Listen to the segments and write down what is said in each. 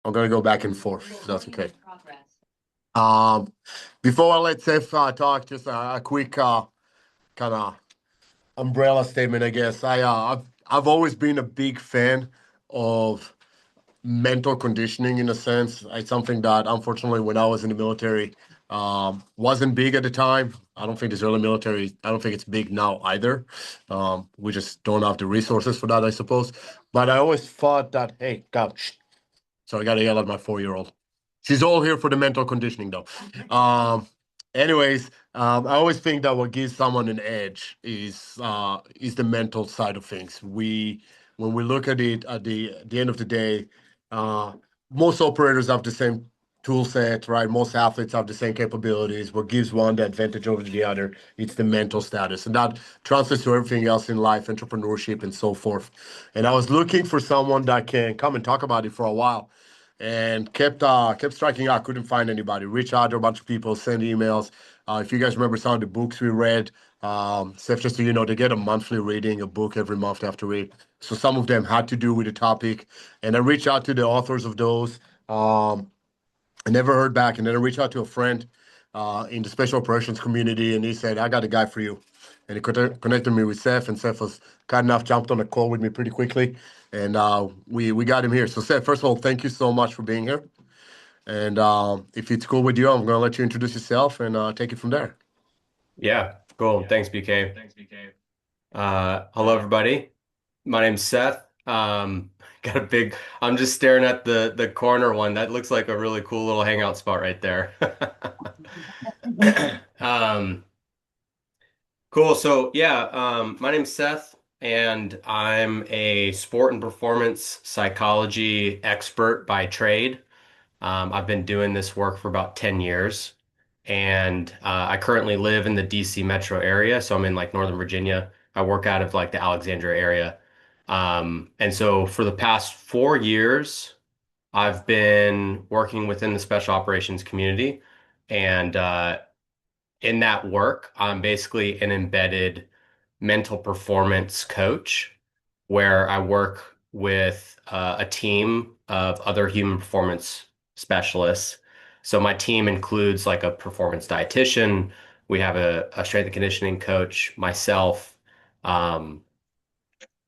I'm gonna go back and forth. If that's okay. Um, Before I let Seth talk, just a quick kind of umbrella statement, I guess. I've always been a big fan of mental conditioning in a sense. It's something that unfortunately when I was in the military wasn't big at the time. I don't think the Israeli military, I don't think it's big now either. We just don't have the resources for that, I suppose. But I always thought that, hey, God, so I gotta yell at my 4-year-old. She's all here for the mental conditioning though. I always think that what gives someone an edge is the mental side of things. When we look at it at the end of the day, uh, most operators have the same tool set, right? Most athletes have the same capabilities. What gives one the advantage over the other? It's the mental status, and that translates to everything else in life, entrepreneurship, and so forth. And I was looking for someone that can come and talk about it for a while and kept striking out. Couldn't find anybody. Reach out to a bunch of people, send emails. If you guys remember some of the books we read, Seth, just so you know, they get a monthly reading, a book every month they have to read. So some of them had to do with the topic, and I reached out to the authors of those. I never heard back, and then I reached out to a friend in the special operations community, and he said, "I got a guy for you." And he connected me with Seth, and Seth was kind enough, jumped on a call with me pretty quickly, and we got him here. So Seth, first of all, thank you so much for being here. And if it's cool with you, I'm gonna let you introduce yourself and take it from there. Yeah, cool. Thanks, BK. Hello, everybody. My name's Seth. Got a big, I'm just staring at the corner one. That looks like a really cool little hangout spot right there. Um, cool. So yeah, my name's Seth, and I'm a sport and performance psychology expert by trade. I've been doing this work for about 10 years, and I currently live in the DC metro area. So I'm in like Northern Virginia. I work out of like the Alexandria area. And so for the past 4 years, I've been working within the special operations community. And in that work, I'm basically an embedded mental performance coach where I work with a team of other human performance specialists. So my team includes like a performance dietitian, we have a strength and conditioning coach, myself, um,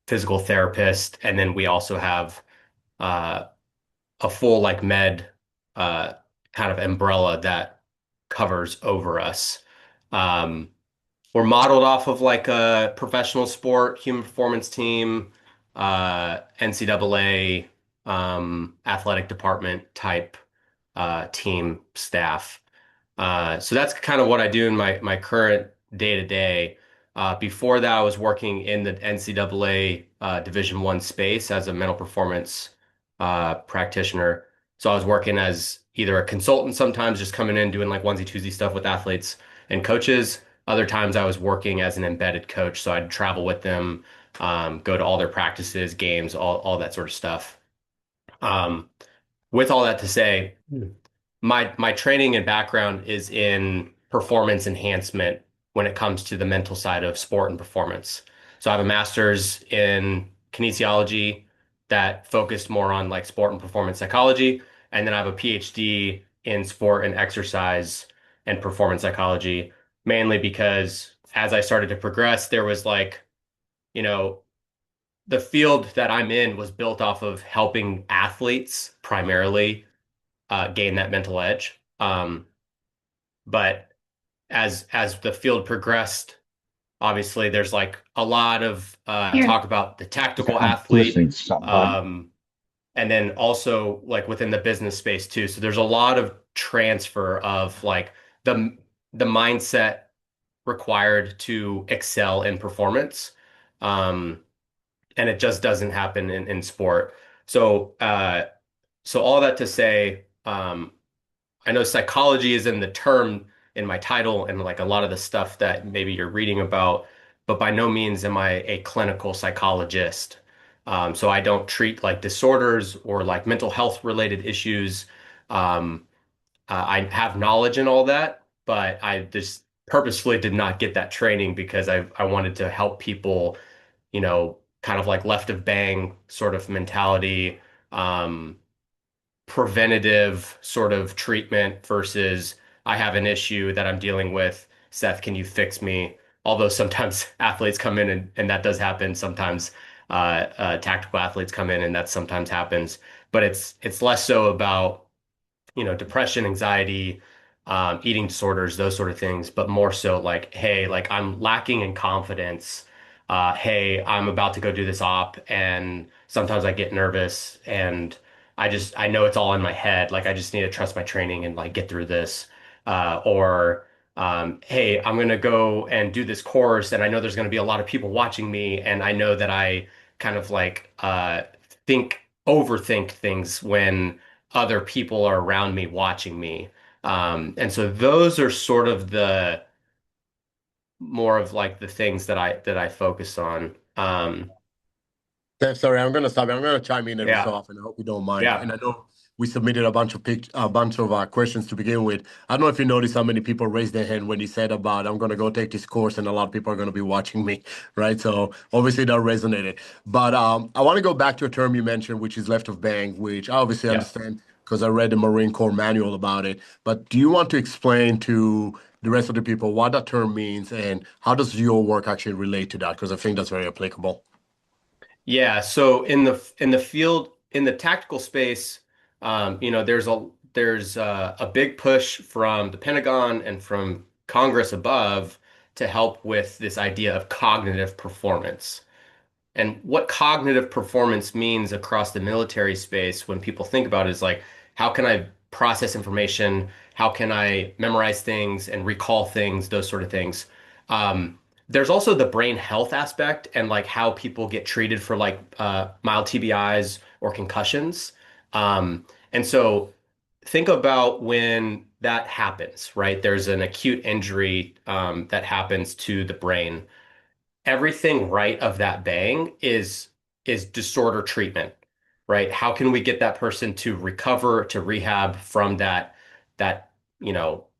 physical therapist, and then we also have uh, a full like med uh, kind of umbrella that covers over us. Um, we're modeled off of like a professional sport, human performance team, NCAA, athletic department type team staff. So that's kind of what I do in my current day to day. Before that, I was working in the NCAA Division One space as a mental performance practitioner. So I was working as either a consultant sometimes, just coming in doing like onesie twosie stuff with athletes and coaches. Other times I was working as an embedded coach, so I'd travel with them, go to all their practices, games, all that sort of stuff. Um, with all that to say, my training and background is in performance enhancement when it comes to the mental side of sport and performance. So I have a master's in kinesiology that focused more on like sport and performance psychology, and then I have a PhD in sport and exercise and performance psychology, mainly because as I started to progress, there was like, you know, the field that I'm in was built off of helping athletes primarily gain that mental edge. But as the field progressed, obviously there's like a lot of talk about the tactical I'm athlete, listening to something, bud. um, and then also like within the business space too. So there's a lot of transfer of like the the mindset required to excel in performance. Um, and it just doesn't happen in sport. So so all that to say, I know psychology is in the term in my title and like a lot of the stuff that maybe you're reading about, but by no means am I a clinical psychologist. So I don't treat like disorders or like mental health related issues. Um, I have knowledge in all that, but I just purposefully did not get that training because I wanted to help people, kind of like left of bang sort of mentality. Um, preventative sort of treatment versus I have an issue that I'm dealing with. Seth, can you fix me? Although sometimes athletes come in and that does happen. Sometimes tactical athletes come in and that sometimes happens. But it's less so about depression, anxiety, eating disorders, those sort of things, but more so like, hey, like I'm lacking in confidence. Hey, I'm about to go do this op, and sometimes I get nervous, and I know it's all in my head. Like I just need to trust my training and like get through this. Or hey, I'm gonna go and do this course, and I know there's gonna be a lot of people watching me, and I know that I kind of like overthink things when other people are around me watching me. And so those are sort of the more of like the things that I focus on. Steph, sorry, I'm gonna stop. I'm gonna chime in every so Yeah, often. I hope you don't mind. yeah, And I know we submitted a bunch of questions to begin with. I don't know if you noticed how many people raised their hand when he said about I'm gonna go take this course, and a lot of people are gonna be watching me, right? So obviously that resonated. But I want to go back to a term you mentioned, which is left of bang, which I obviously yeah. understand because I read the Marine Corps manual about it. But do you want to explain to the rest of the people what that term means and how does your work actually relate to that? Because I think that's very applicable. Yeah, so in the field in the tactical space, there's a big push from the Pentagon and from Congress above to help with this idea of cognitive performance. And what cognitive performance means across the military space when people think about it is like, how can I process information? How can I memorize things and recall things, those sort of things. There's also the brain health aspect and like how people get treated for like mild TBIs or concussions. And so think about when that happens, right? There's an acute injury that happens to the brain. Everything right of that bang is disorder treatment, right? How can we get that person to recover, to rehab from that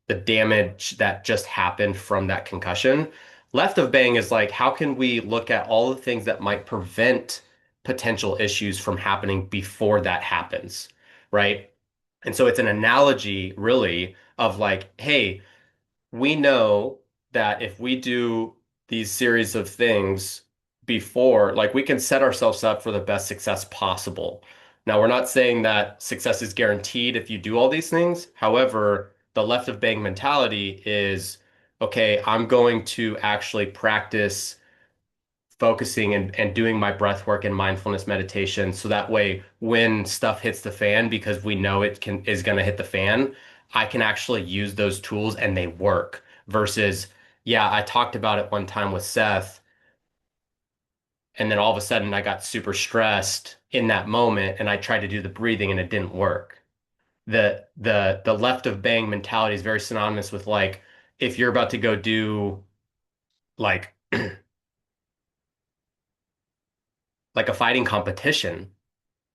the damage that just happened from that concussion? Left of bang is like, how can we look at all the things that might prevent potential issues from happening before that happens, right? And so it's an analogy really of like, hey, we know that if we do these series of things before, like we can set ourselves up for the best success possible. Now, we're not saying that success is guaranteed if you do all these things. However, the left of bang mentality is, okay, I'm going to actually practice focusing and doing my breath work and mindfulness meditation so that way when stuff hits the fan because we know it can is going to hit the fan, I can actually use those tools and they work versus yeah, I talked about it one time with Seth and then all of a sudden I got super stressed in that moment and I tried to do the breathing and it didn't work. The left of bang mentality is very synonymous with like if you're about to go do like like a fighting competition,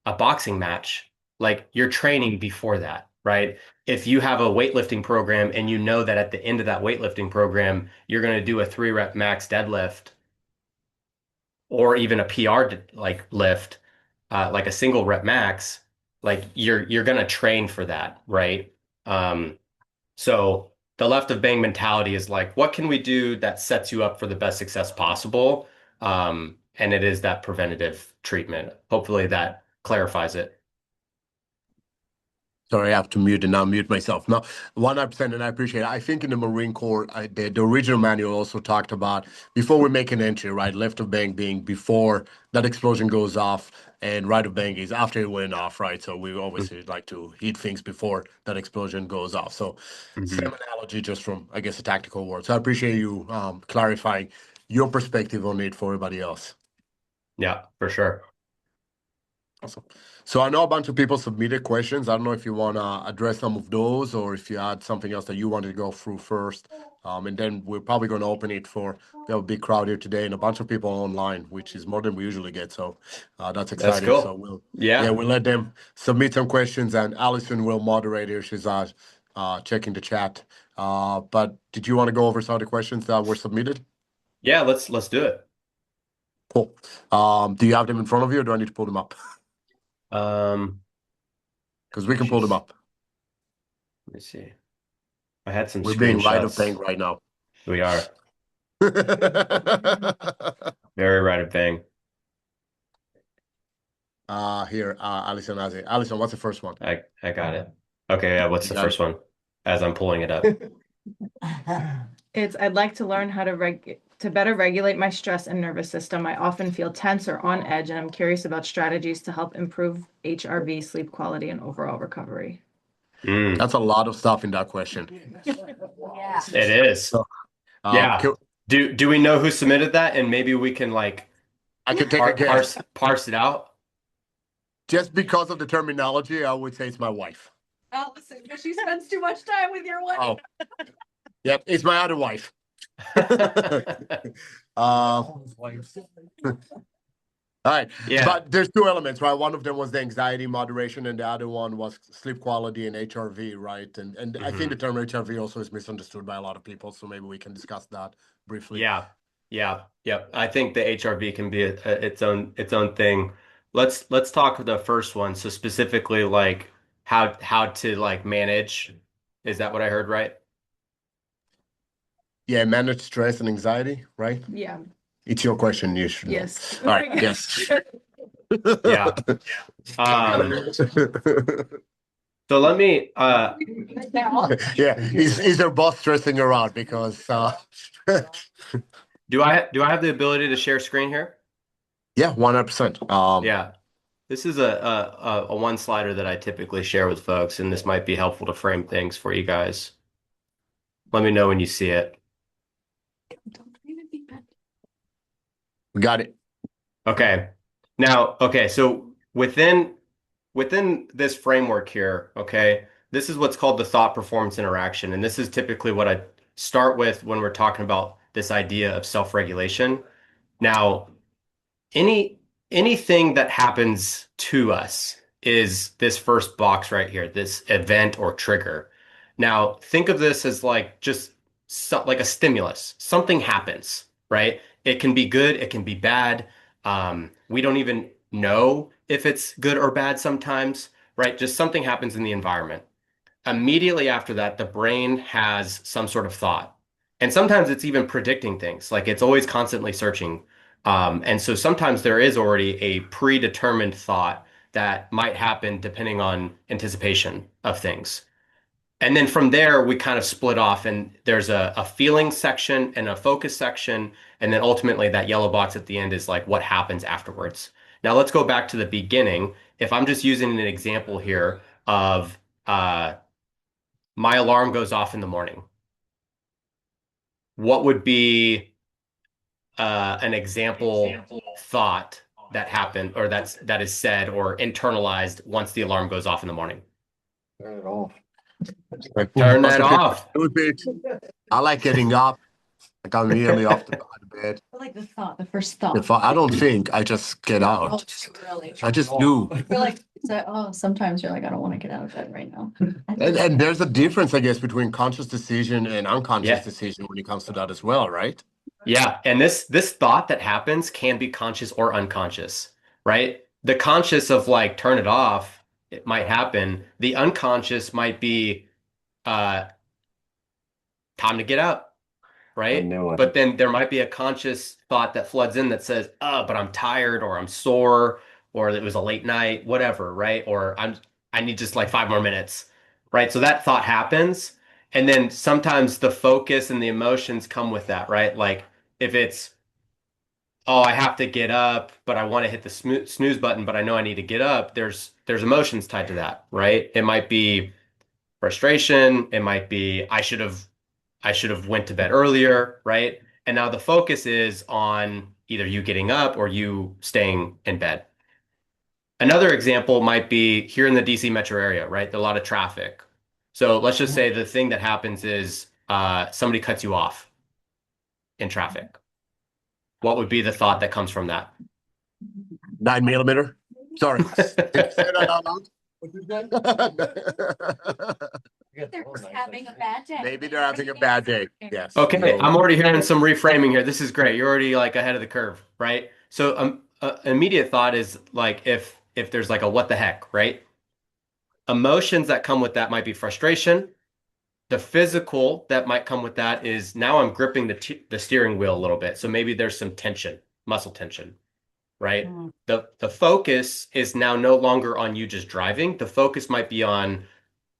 a boxing match, like you're training before that, right? If you have a weightlifting program and you know that at the end of that weightlifting program, you're going to do a 3 rep max deadlift or even a PR like lift, like a single rep max, like you're going to train for that, right? Um, so the left of bang mentality is like, what can we do that sets you up for the best success possible? And it is that preventative treatment. Hopefully that clarifies it. Sorry, I have to mute and now mute myself. No, 100%, and I appreciate it. I think in the Marine Corps, the original manual also talked about before we make an entry, right? Left of bang being before that explosion goes off, and right of bang is after it went off, right? So we obviously like to hit things before that explosion goes off. So Mhm. same analogy, just from I guess a tactical word. So I appreciate you clarifying your perspective on it for everybody else. Yeah, for sure. Awesome. So I know a bunch of people submitted questions. I don't know if you want to address some of those or if you had something else that you wanted to go through first. And then we're probably going to open it for, we have a big crowd here today and a bunch of people online, which is more than we usually get. So that's That's exciting. So cool. yeah, Yeah. we'll let them submit some questions and Allison will moderate here. She's checking the chat. But did you want to go over some of the questions that were submitted? Yeah, let's do it. Cool. Do you have them in front of you or do I need to pull them up? Um, because we can pull them She's, up. let me see. I had some We're being right of screenshots. thing right now. We are very right of bang. Here, Allison has it. Allison, what's the first one? I got it. Okay, yeah, what's You the got first one? As I'm pulling it up. it. It's I'd like to learn how to better regulate my stress and nervous system. I often feel tense or on edge, and I'm curious about strategies to help improve HRV, sleep quality, and overall recovery. Mm, That's a lot of stuff in that question. Yeah. it is. So, Yeah. Do we know who submitted that? And maybe we can like I can take a guess. parse it out. Just because of the terminology, I would say it's my wife. Allison, because she spends too much time with your wife. Oh, yep, it's my other wife. All right. Yeah. But there's two elements, right? One of them was the anxiety moderation, and the other one was sleep quality and HRV, right? And I think the term HRV also is misunderstood by a lot of people, so maybe we can discuss that briefly. Yeah. Yeah. Yep. I think the HRV can be its own thing. Let's talk the first one. So specifically like how to like manage. Is that what I heard right? Yeah, manage stress and anxiety, right? Yeah. It's your question, you should know. Yes. All right, yes. Yeah. So let me Yeah, is their boss stressing her out because do I have the ability to share screen here? yeah, 100%. Yeah. This is a one slider that I typically share with folks, and this might be helpful to frame things for you guys. Let me know when you see it. We got it. Okay. Now, okay, so within this framework here, okay, this is what's called the thought performance interaction, and this is typically what I start with when we're talking about this idea of self-regulation. Now, any anything that happens to us is this first box right here, this event or trigger. Now, think of this as like just like a stimulus. Something happens, right? It can be good, it can be bad. We don't even know if it's good or bad sometimes, right? Just something happens in the environment. Immediately after that, the brain has some sort of thought. And sometimes it's even predicting things, like it's always constantly searching. And so sometimes there is already a predetermined thought that might happen depending on anticipation of things. And then from there, we kind of split off, and there's a feeling section and a focus section. And then ultimately, that yellow box at the end is like what happens afterwards. Now, let's go back to the beginning. If I'm just using an example here of my alarm goes off in the morning, what would be an example thought that happened or that is said or internalized once the alarm goes off in the morning? Turn it off. Turn that off. I like getting up. Like I'm immediately off the bed. I like the thought, the first thought. If I don't think, I just get Oh, out. really? I just do. I feel like sometimes you're like, I don't want to get out of bed right now. And there's a difference, I guess, between conscious decision and unconscious Yeah. decision when it comes to that as well, right? Yeah, and this thought that happens can be conscious or unconscious, right? The conscious of like turn it off, it might happen. The unconscious might be uh time to get up, right? But then there might be a conscious thought that floods in that says, "Oh, but I'm tired or I'm sore or it was a late night, whatever," right? Or I need just like 5 more minutes, right? So that thought happens, and then sometimes the focus and the emotions come with that, right? Like if it's, "Oh, I have to get up, but I want to hit the snooze button, but I know I need to get up." There's emotions tied to that, right? It might be frustration, it might be I should have went to bed earlier, right? And now the focus is on either you getting up or you staying in bed. Another example might be here in the DC metro area, right? There's a lot of traffic. So let's just say the thing that happens is somebody cuts you off in traffic. What would be the thought that comes from that? 9 mm. Sorry. Did you say that out loud? They're just having a bad day. Maybe they're having a bad day. Yes. Okay, No. I'm already hearing some reframing here. This is great. You're already like ahead of the curve, right? So immediate thought is like if there's like a what the heck, right? Emotions that come with that might be frustration. The physical that might come with that is now I'm gripping the steering wheel a little bit. So maybe there's some tension, muscle tension, right? The focus is now no longer on you just driving. The focus might be on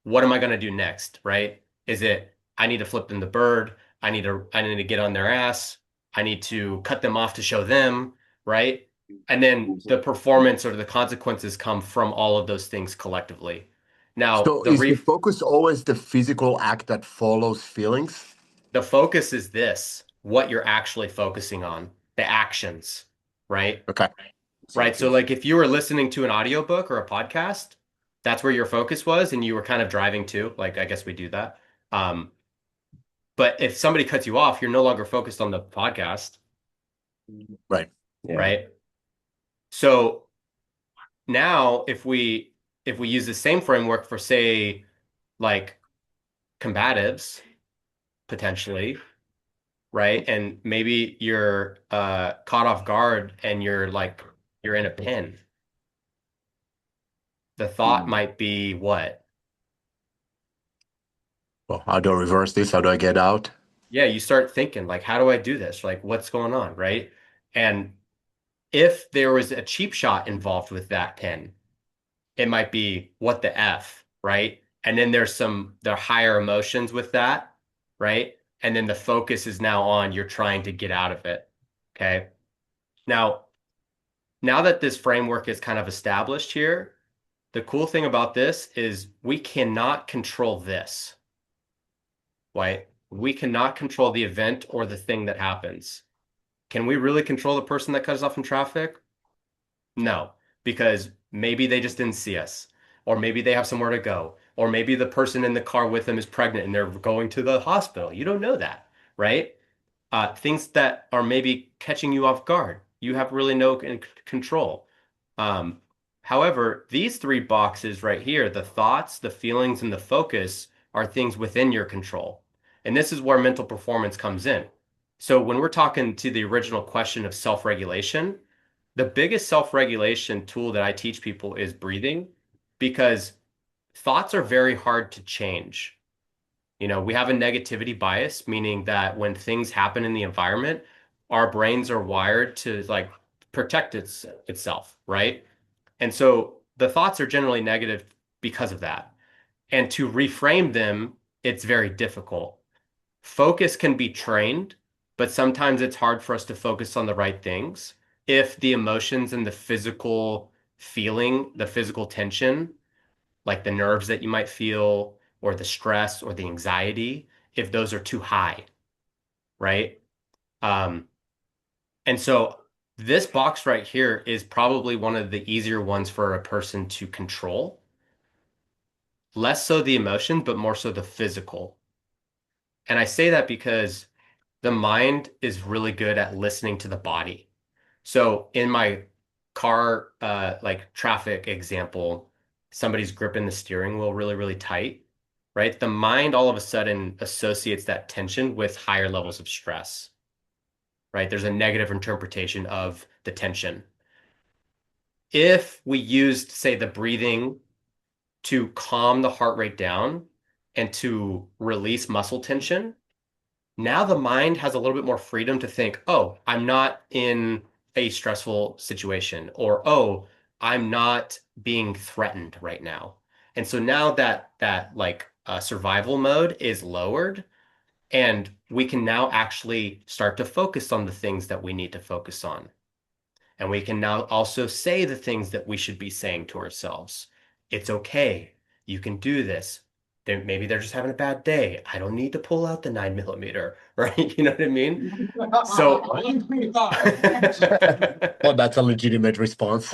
what am I going to do next, right? Is it I need to flip them the bird, I need to get on their ass, I need to cut them off to show them, right? And then the performance or the consequences come from all of those things collectively. Now, So is the focus always the physical act that follows feelings? the focus is this, what you're actually focusing on, the actions, right? Okay. Right. So like if you were listening to an audiobook or a podcast, that's where your focus was and you were kind of driving too. Like I guess we do that. Um, but if somebody cuts you off, you're no longer focused on the podcast, Right. right? So now if we use the same framework for say like combatives potentially, right? And maybe you're caught off guard and you're in a pin. The thought might be what? Well, how do I reverse this? How do I get out? Yeah, you start thinking like, how do I do this? Like, what's going on, right? And if there was a cheap shot involved with that pin, it might be what the F, right? And then there are higher emotions with that, right? And then the focus is now on you're trying to get out of it. Okay. Now that this framework is kind of established here, the cool thing about this is we cannot control this, right? We cannot control the event or the thing that happens. Can we really control the person that cuts off in traffic? No, because maybe they just didn't see us, or maybe they have somewhere to go, or maybe the person in the car with them is pregnant and they're going to the hospital. You don't know that, right? Things that are maybe catching you off guard. You have really no control. Um, However, these three boxes right here, the thoughts, the feelings, and the focus are things within your control. And this is where mental performance comes in. So when we're talking to the original question of self-regulation, the biggest self-regulation tool that I teach people is breathing because thoughts are very hard to change. We have a negativity bias, meaning that when things happen in the environment, our brains are wired to like protect itself, right? And so the thoughts are generally negative because of that. And to reframe them, it's very difficult. Focus can be trained, but sometimes it's hard for us to focus on the right things if the emotions and the physical feeling, the physical tension, like the nerves that you might feel, or the stress or the anxiety, if those are too high, right? Um, and so this box right here is probably one of the easier ones for a person to control. Less so the emotion, but more so the physical. And I say that because the mind is really good at listening to the body. So in my car, like traffic example, somebody's gripping the steering wheel really, really tight, right? The mind all of a sudden associates that tension with higher levels of stress, right? There's a negative interpretation of the tension. If we used, say, the breathing to calm the heart rate down and to release muscle tension, now the mind has a little bit more freedom to think, oh, I'm not in a stressful situation, or oh, I'm not being threatened right now. And so now that like survival mode is lowered, and we can now actually start to focus on the things that we need to focus on. And we can now also say the things that we should be saying to ourselves. It's okay. You can do this. Maybe they're just having a bad day. I don't need to pull out the 9mm, right? You know what I mean? So, Well, that's a legitimate response.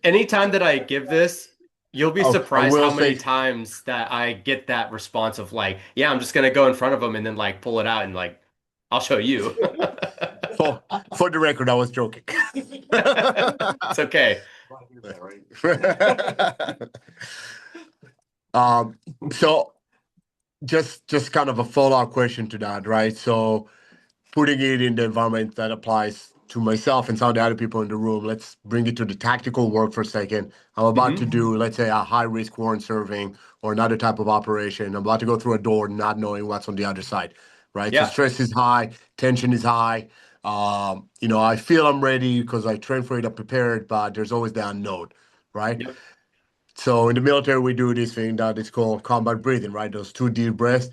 anytime that I give this, you'll be I surprised will how many say, times that I get that response of like, yeah, I'm just gonna go in front of them and then like pull it out and like, I'll show you. for, for the record, I was joking. It's okay. Um, so just kind of a follow-up question to that, right? So putting it in the environment that applies to myself and some of the other people in the room, let's bring it to the tactical work for a second. I'm about to do, let's say, a high risk warrant serving or another type of operation. I'm about to go through a door not knowing what's on the other side, right? So Yeah. stress is high, tension is high. I feel I'm ready because I train for it, I'm prepared, but there's always the unknown, right? Yep. So in the military, we do this thing that is called combat breathing, right? Those two deep breaths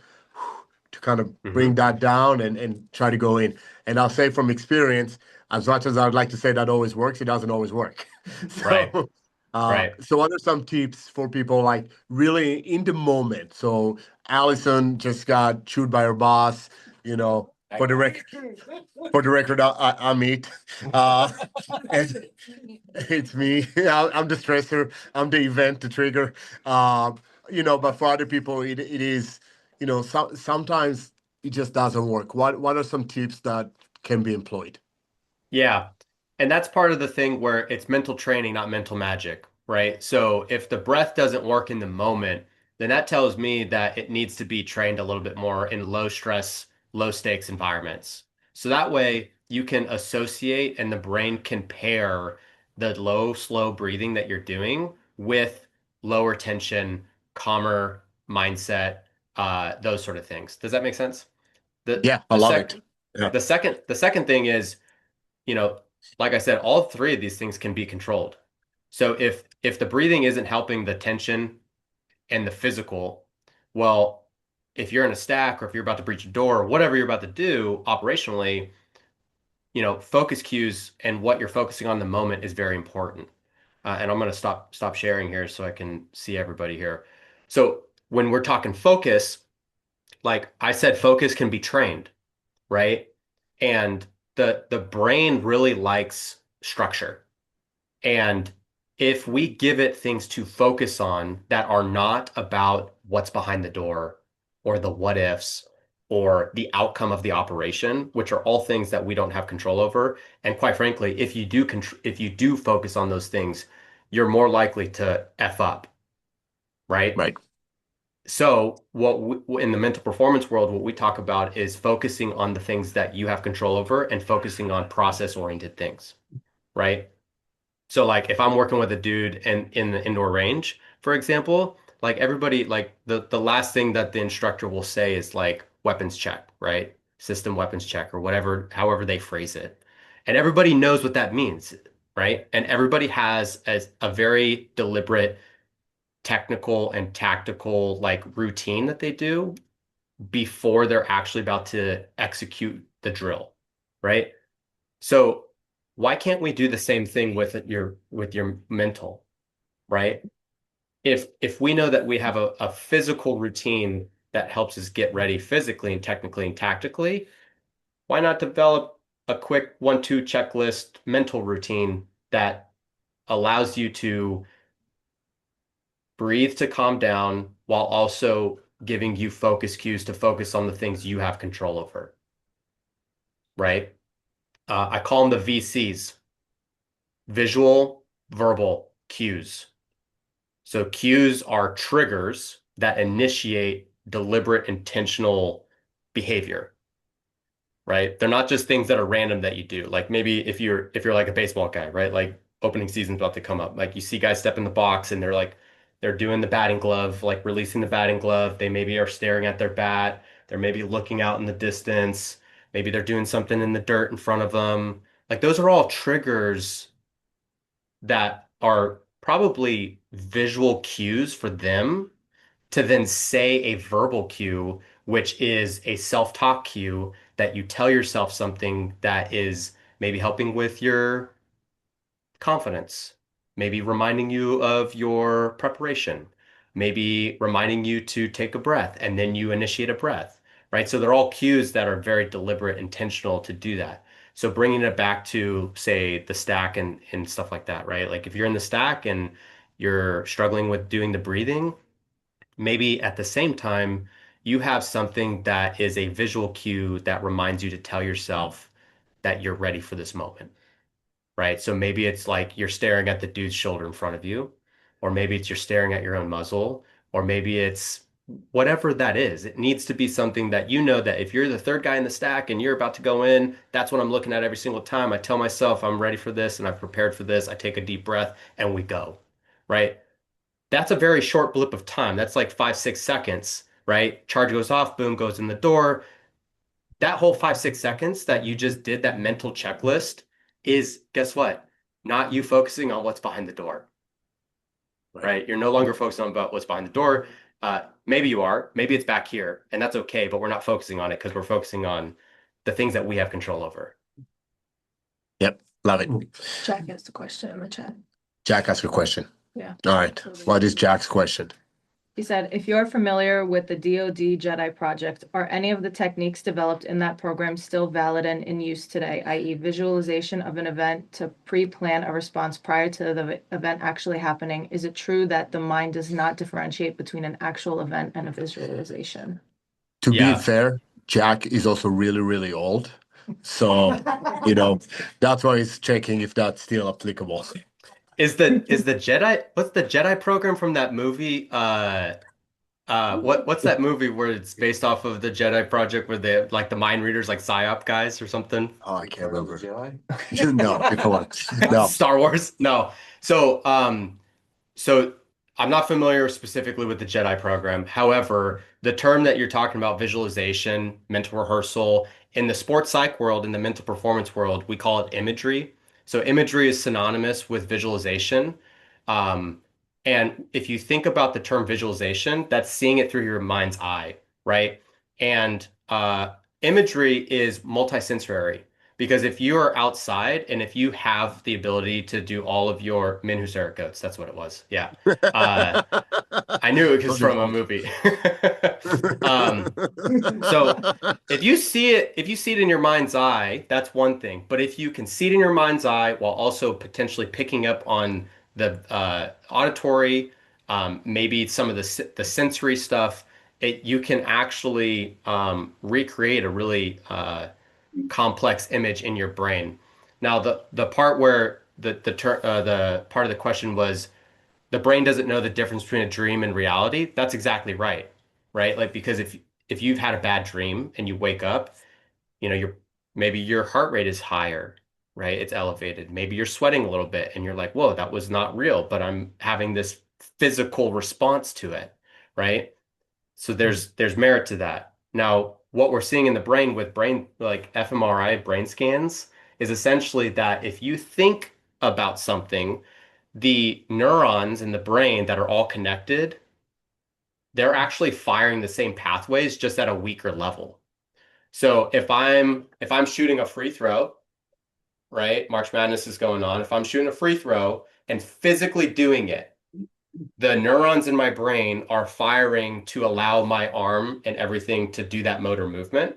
to kind of bring Hmm. that down and try to go in. And I'll say from experience, as much as I would like to say that always works, it doesn't always work. Right. So, Right. so what are some tips for people like really in the moment? So Allison just got chewed by her boss, for the record, I'm it. Uh, and it's me. I'm the stressor. I'm the event, the trigger. But for other people, it is, sometimes it just doesn't work. What are some tips that can be employed? Yeah. And that's part of the thing where it's mental training, not mental magic, right? So if the breath doesn't work in the moment, then that tells me that it needs to be trained a little bit more in low stress, low stakes environments. So that way you can associate and the brain can pair the low, slow breathing that you're doing with lower tension, calmer mindset, those sort of things. Does that make sense? The Yeah, I the love sec it. Yeah, the second thing is, you know, like I said, all three of these things can be controlled. So if the breathing isn't helping the tension and the physical, well, if you're in a stack or if you're about to breach a door or whatever you're about to do operationally, focus cues and what you're focusing on in the moment is very important. And I'm going to stop sharing here so I can see everybody here. So when we're talking focus, like I said, focus can be trained, right? And the brain really likes structure. And if we give it things to focus on that are not about what's behind the door or the what ifs or the outcome of the operation, which are all things that we don't have control over, and quite frankly, if you do focus on those things, you're more likely to F up, right? right. So, in the mental performance world, what we talk about is focusing on the things that you have control over and focusing on process-oriented things, right? So, like if I'm working with a dude in the indoor range, for example, like everybody, like the last thing that the instructor will say is like weapons check, right? System weapons check or whatever, however they phrase it. And everybody knows what that means, right? And everybody has a very deliberate technical and tactical like routine that they do before they're actually about to execute the drill, right? So why can't we do the same thing with your mental, right? If we know that we have a physical routine that helps us get ready physically and technically and tactically, why not develop a quick 1-2 checklist mental routine that allows you to breathe to calm down while also giving you focus cues to focus on the things you have control over, right? I call them the VCs, visual, verbal cues. So cues are triggers that initiate deliberate, intentional behavior, right? They're not just things that are random that you do. Like maybe if you're like a baseball guy, right? Like opening season's about to come up. Like you see guys step in the box and they're doing the batting glove, like releasing the batting glove. They maybe are staring at their bat. They're maybe looking out in the distance. Maybe they're doing something in the dirt in front of them. Like those are all triggers that are probably visual cues for them to then say a verbal cue, which is a self-talk cue that you tell yourself something that is maybe helping with your confidence, maybe reminding you of your preparation, maybe reminding you to take a breath and then you initiate a breath, right? So they're all cues that are very deliberate, intentional to do that. So bringing it back to, say, the stack and stuff like that, right? Like if you're in the stack and you're struggling with doing the breathing, maybe at the same time, you have something that is a visual cue that reminds you to tell yourself that you're ready for this moment, right? So maybe it's like you're staring at the dude's shoulder in front of you, or maybe it's you're staring at your own muzzle, or maybe it's whatever that is. It needs to be something that you know that if you're the third guy in the stack and you're about to go in, that's what I'm looking at every single time. I tell myself I'm ready for this and I've prepared for this. I take a deep breath and we go, right? That's a very short blip of time. That's like 5, 6 seconds, right? Charge goes off, boom, goes in the door. That whole 5, 6 seconds that you just did, that mental checklist is, guess what? Not you focusing on what's behind the door, Right. right? You're no longer focusing on about what's behind the door. Maybe you are, maybe it's back here, and that's okay, but we're not focusing on it because we're focusing on the things that we have control over. Yep. Love it. Jack asked a question in the chat. Jack, ask a question. Yeah. All right. What is Jack's question? He said, if you're familiar with the DoD Jedi Project, are any of the techniques developed in that program still valid and in use today, i.e., visualization of an event to pre-plan a response prior to the event actually happening? Is it true that the mind does not differentiate between an actual event and a visualization? To be Yeah. fair, Jack is also really, really old. So, you know, that's why he's checking if that's still applicable. Is the Jedi, what's the Jedi program from that movie? What's that movie where it's based off of the Jedi Project where they like the mind readers like PSYOP guys or something? Oh, I can't remember. No, come on. No. Star Wars? No. So I'm not familiar specifically with the Jedi program. However, the term that you're talking about, visualization, mental rehearsal, in the sports psych world, in the mental performance world, we call it imagery. So imagery is synonymous with visualization. Um, and if you think about the term visualization, that's seeing it through your mind's eye, right? And imagery is multisensory. Because if you are outside and if you have the ability to do all of your men who stare at goats, that's what it was. Yeah. Uh, I knew it was Those are from a old. movie. Um, so if you see it in your mind's eye, that's one thing. But if you can see it in your mind's eye while also potentially picking up on the auditory, maybe some of the sensory stuff, you can actually recreate a really complex image in your brain. Now, the part where the part of the question was the brain doesn't know the difference between a dream and reality. That's exactly right, right? Like because if you've had a bad dream and you wake up, your maybe your heart rate is higher, right? It's elevated. Maybe you're sweating a little bit and you're like, "Whoa, that was not real," but I'm having this physical response to it, right? So there's merit to that. Now, what we're seeing in the brain with brain like fMRI brain scans is essentially that if you think about something, the neurons in the brain that are all connected, they're actually firing the same pathways just at a weaker level. So if I'm shooting a free throw, right? March Madness is going on. If I'm shooting a free throw and physically doing it, the neurons in my brain are firing to allow my arm and everything to do that motor movement.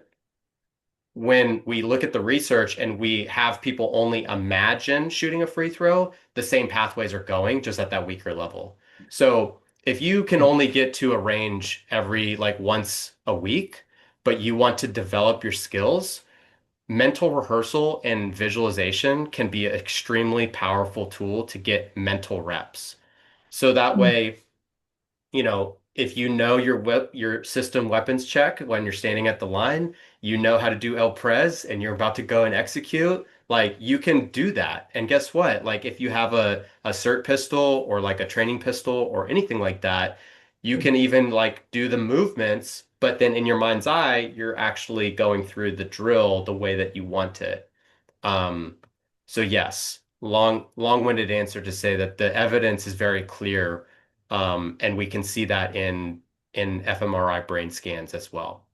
When we look at the research and we have people only imagine shooting a free throw, the same pathways are going just at that weaker level. So if you can only get to a range every like once a week, but you want to develop your skills, mental rehearsal and visualization can be an extremely powerful tool to get mental reps. So that way, if you know your system weapons check when you're standing at the line, you know how to do El Pres and you're about to go and execute, like you can do that. And guess what? Like if you have a cert pistol or like a training pistol or anything like that, you can even like do the movements, but then in your mind's eye, you're actually going through the drill the way that you want it. Um, so yes, long-winded answer to say that the evidence is very clear, and we can see that in fMRI brain scans as well.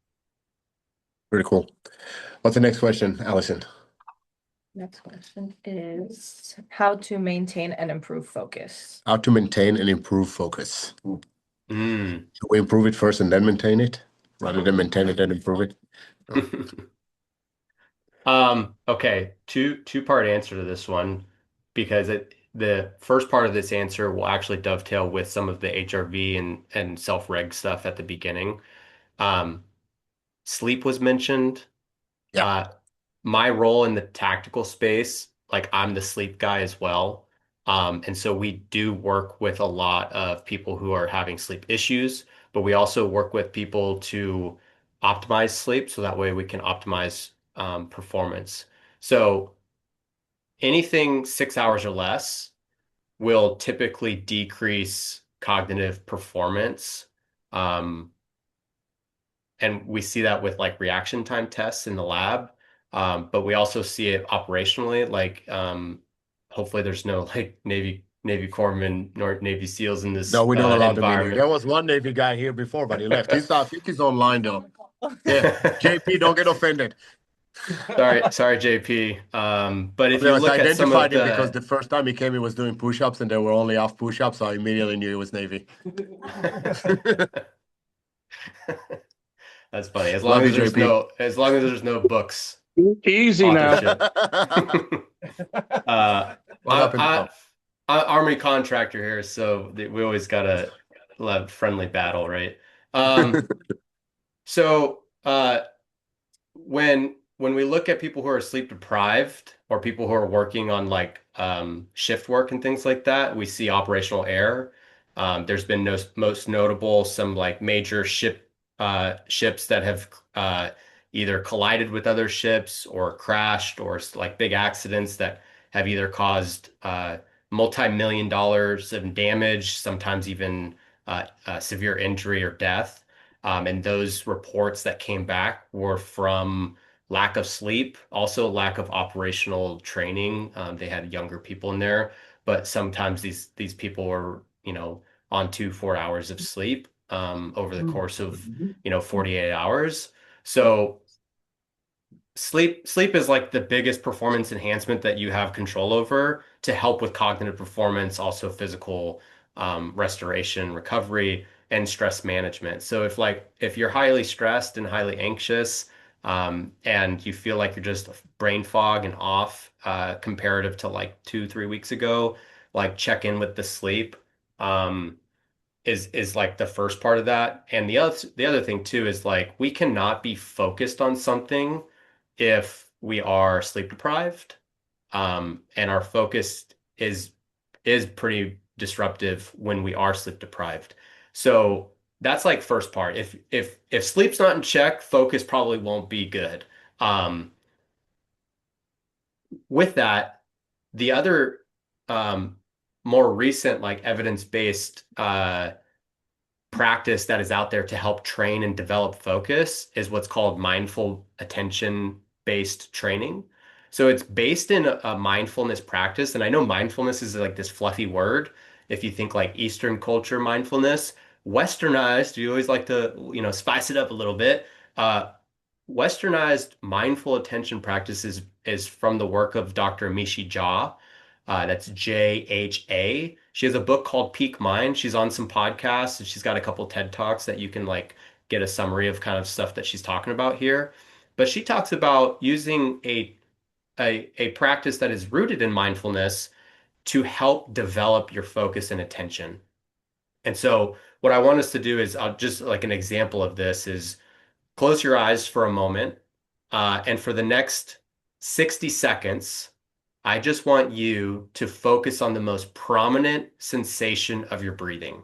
Pretty cool. What's the next question, Allison? Next question is how to maintain and improve focus. How to maintain and improve focus. Mm. Should we improve it first and then maintain it, rather than maintain it and improve it? Okay, two-part answer to this one because the first part of this answer will actually dovetail with some of the HRV and self-reg stuff at the beginning. Um, Sleep was mentioned. Yeah. My role in the tactical space, like I'm the sleep guy as well. And so we do work with a lot of people who are having sleep issues, but we also work with people to optimize sleep so that way we can optimize performance. So anything 6 hours or less will typically decrease cognitive performance. Um, and we see that with like reaction time tests in the lab. But we also see it operationally, like hopefully there's no like Navy corpsmen nor Navy SEALs in No, this we don't allow them in here. environment. There was one Navy guy here before, but he left. I think he's online though. Yeah, JP, don't get offended. Sorry, JP. But To if be you honest, I look at some of identified him because the the first time he came, he was doing push-ups and they were only half push-ups, so I immediately knew he was Navy. That's funny. Love you, JP. As long as there's no books Easy now. authorship. What happened now? Army contractor here, so we always gotta have friendly battle, right? So when we look at people who are sleep deprived or people who are working on like shift work and things like that, we see operational error. There's been most notable some like major ships that have either collided with other ships or crashed or like big accidents that have either caused multi-million dollars of damage, sometimes even severe injury or death. And those reports that came back were from lack of sleep, also lack of operational training. They had younger people in there, but sometimes these people were, on 4 hours of sleep over the course of, 48 hours. So sleep is like the biggest performance enhancement that you have control over to help with cognitive performance, also physical restoration, recovery, and stress management. So if you're highly stressed and highly anxious, and you feel like you're just brain fog and off comparative to like 2, 3 weeks ago, like check in with the sleep. Is like the first part of that. And the other thing too is like we cannot be focused on something if we are sleep deprived. And our focus is pretty disruptive when we are sleep deprived. So that's like first part. If sleep's not in check, focus probably won't be good. Um, with that, the other um, more recent like evidence-based practice that is out there to help train and develop focus is what's called mindful attention based training. So it's based in a mindfulness practice. And I know mindfulness is like this fluffy word. If you think like Eastern culture mindfulness, Westernized, you always like to, spice it up a little bit. Uh, Westernized mindful attention practice is from the work of Dr. Mishi Jha. That's JHA. She has a book called Peak Mind. She's on some podcasts and she's got a couple TED Talks that you can like get a summary of kind of stuff that she's talking about here. But she talks about using a practice that is rooted in mindfulness to help develop your focus and attention. And so what I want us to do is I'll just like an example of this is close your eyes for a moment. And for the next 60 seconds, I just want you to focus on the most prominent sensation of your breathing.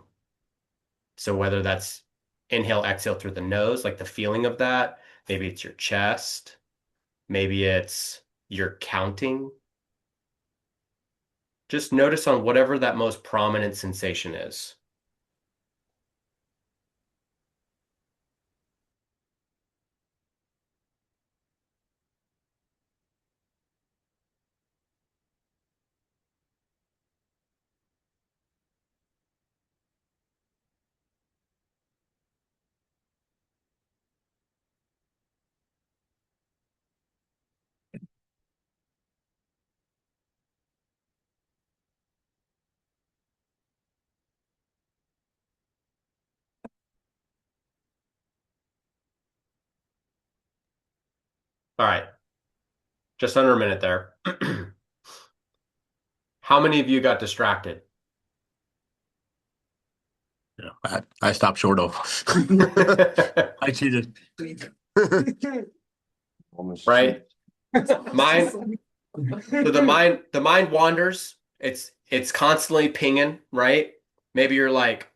So whether that's inhale, exhale through the nose, like the feeling of that, maybe it's your chest, maybe it's your counting. Just notice on whatever that most prominent sensation is. All right, just under a minute there. How many of you got distracted? I stopped short of. I cheated. Right? Mind, so the mind wanders it's constantly pinging, right? Maybe you're like,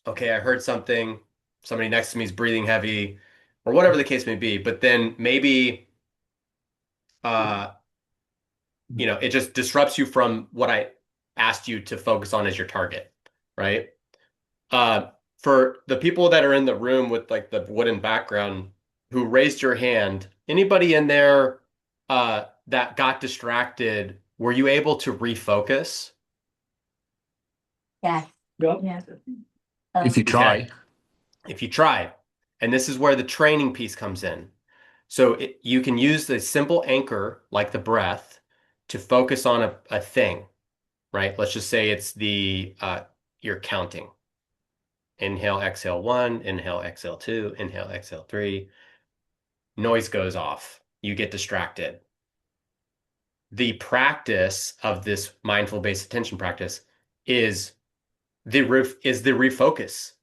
okay, I heard something, somebody next to me is breathing heavy, or whatever the case may be. But then maybe uh, it just disrupts you from what I asked you to focus on as your target, right? Uh, for the people that are in the room with like the wooden background who raised your hand, anybody in there that got distracted, were you able to refocus? Yeah. Yep. Yeah. If you Okay. try. If you try. And this is where the training piece comes in. So you can use the simple anchor, like the breath, to focus on a thing, right? Let's just say it's you're counting. Inhale, exhale one, inhale, exhale two, inhale, exhale three. Noise goes off. You get distracted. The practice of this mindful based attention practice is the refocus,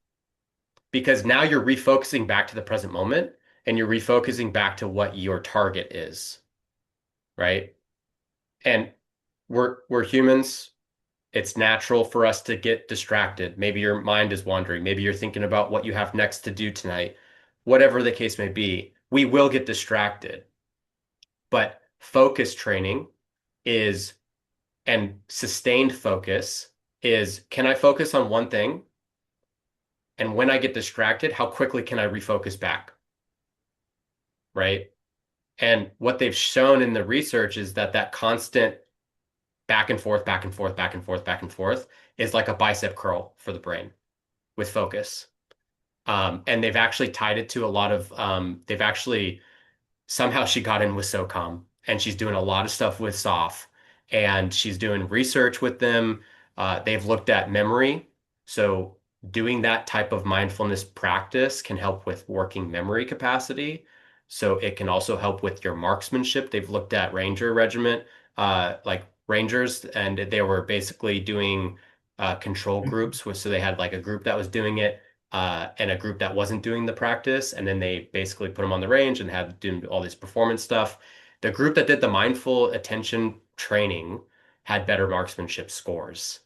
because now you're refocusing back to the present moment and you're refocusing back to what your target is, right? And we're humans. It's natural for us to get distracted. Maybe your mind is wandering. Maybe you're thinking about what you have next to do tonight. Whatever the case may be, we will get distracted. But focus training is, and sustained focus is, can I focus on one thing? And when I get distracted, how quickly can I refocus back? Right? And what they've shown in the research is that constant back and forth, back and forth, back and forth, back and forth is like a bicep curl for the brain with focus. And they've actually tied it to a lot of, they've actually, somehow she got in with SOCOM and she's doing a lot of stuff with SOF and she's doing research with them. They've looked at memory. So doing that type of mindfulness practice can help with working memory capacity. So it can also help with your marksmanship. They've looked at Ranger Regiment, like Rangers, and they were basically doing control groups. So they had like a group that was doing it and a group that wasn't doing the practice. And then they basically put them on the range and had to do all this performance stuff. The group that did the mindful attention training had better marksmanship scores,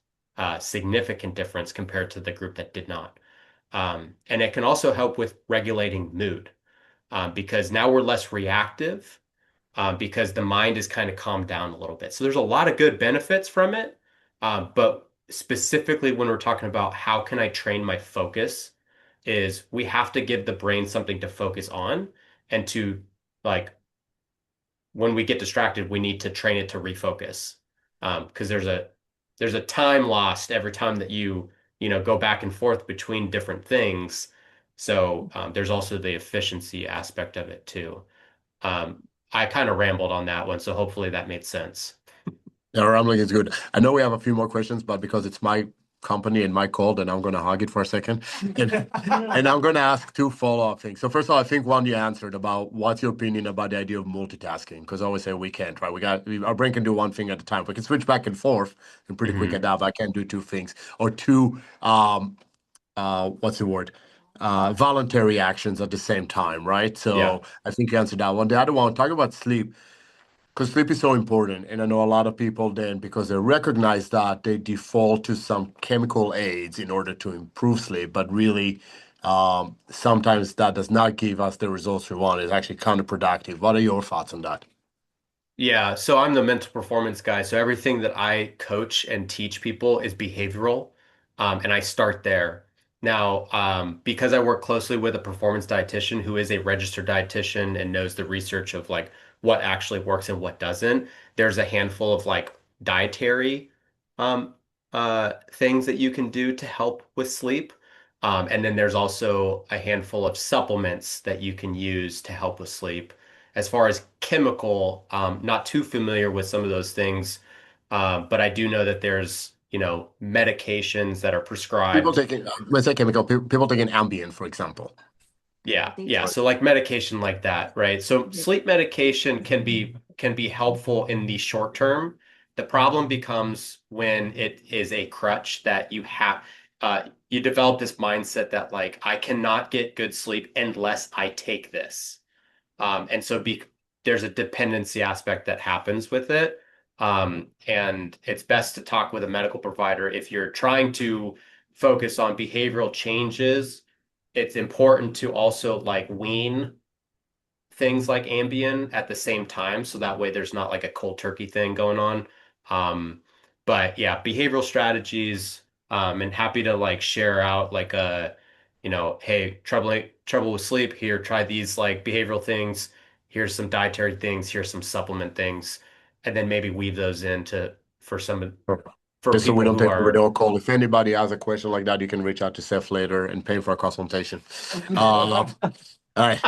significant difference compared to the group that did not. And it can also help with regulating mood because now we're less reactive because the mind is kind of calmed down a little bit. So there's a lot of good benefits from it. But specifically when we're talking about how can I train my focus, is we have to give the brain something to focus on and to like when we get distracted, we need to train it to refocus. Because there's a time lost every time that you go back and forth between different things. So there's also the efficiency aspect of it too. I kind of rambled on that one, so hopefully that made sense. Yeah, rambling is good. I know we have a few more questions, but because it's my company and my call, then I'm going to hog it for a second. And I'm going to ask two follow-up things. So first of all, I think one you answered about what's your opinion about the idea of multitasking? Because I always say we can't, right? Our brain can do one thing at a time. We can switch back and forth and pretty quick Mhm. at that, but I can't do two things. Or two, what's the word? Voluntary actions at the same time, right? Yeah. So I think you answered that one. The other one, talking about sleep. Because sleep is so important, and I know a lot of people then, because they recognize that, they default to some chemical aids in order to improve sleep. But really, sometimes that does not give us the results we want. It's actually counterproductive. What are your thoughts on that? Yeah, so I'm the mental performance guy. So everything that I coach and teach people is behavioral, and I start there. Now, because I work closely with a performance dietitian who is a registered dietitian and knows the research of like what actually works and what doesn't, there's a handful of like dietary um, things that you can do to help with sleep. And then there's also a handful of supplements that you can use to help with sleep. As far as chemical, not too familiar with some of those things, but I do know that there's medications that are People prescribed. taking, let's say chemical, people taking Ambien, for example. Yeah, These yeah. are- So like medication like that, right? So sleep medication can be helpful in the short term. The problem becomes when it is a crutch that you develop this mindset that like I cannot get good sleep unless I take this. And so there's a dependency aspect that happens with it. And it's best to talk with a medical provider. If you're trying to focus on behavioral changes, it's important to also like wean things like Ambien at the same time, so that way there's not like a cold turkey thing going on. Um, but yeah, behavioral strategies, and happy to like share out like a, hey, trouble with sleep, here, try these like behavioral things. Here's some dietary things, here's some supplement things, and then maybe weave those into for Just so we people don't who take over the are whole call. If anybody has a question like that, you can reach out to Seth later and pay for a consultation. All right.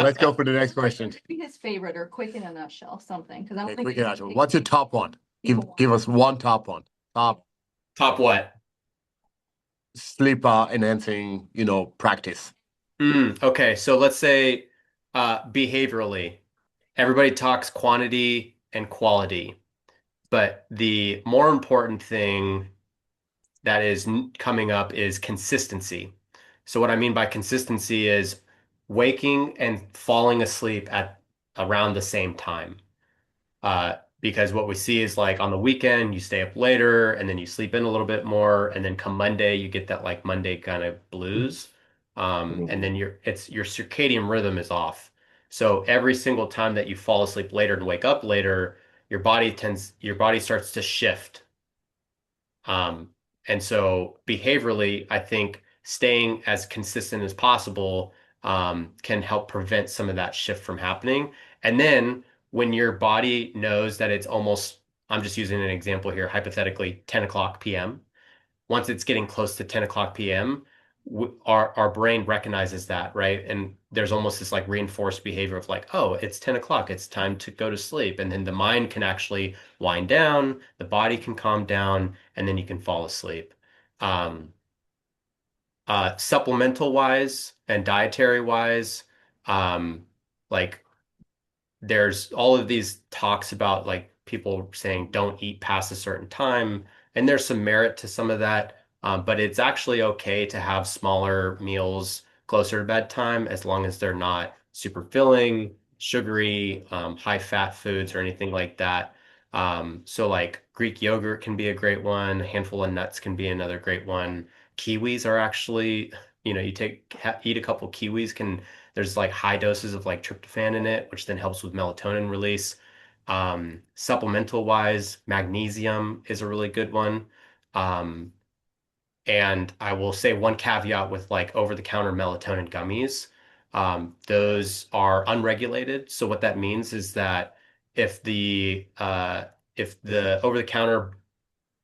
Let's go for the next question. Be his favorite or quick in a nutshell, something, because I don't Okay, think. quick answer. What's your top one? People Give us one top one. Top top what? sleep enhancing, practice. Okay, so let's say behaviorally, everybody talks quantity and quality, but the more important thing that is coming up is consistency. So what I mean by consistency is waking and falling asleep at around the same time. Because what we see is like on the weekend, you stay up later and then you sleep in a little bit more. And then come Monday, you get that like Monday kind of blues. And then your circadian rhythm is off. So every single time that you fall asleep later and wake up later, your body starts to shift. Um, and so behaviorally, I think staying as consistent as possible can help prevent some of that shift from happening. And then when your body knows that it's almost, I'm just using an example here, hypothetically 10 o'clock p.m. Once it's getting close to 10 o'clock p.m., our brain recognizes that, right? And there's almost this like reinforced behavior of like, oh, it's 10 o'clock, it's time to go to sleep. And then the mind can actually wind down, the body can calm down, and then you can fall asleep. Um, Supplemental wise and dietary wise, um, like there's all of these talks about like people saying don't eat past a certain time, and there's some merit to some of that. But it's actually okay to have smaller meals closer to bedtime as long as they're not super filling, sugary, high fat foods or anything like that. So like Greek yogurt can be a great one. A handful of nuts can be another great one. Kiwis are actually, eat a couple kiwis can there's like high doses of like tryptophan in it, which then helps with melatonin release. Supplemental wise, magnesium is a really good one. Um, and I will say one caveat with like over-the-counter melatonin gummies. Those are unregulated. So what that means is that if the over-the-counter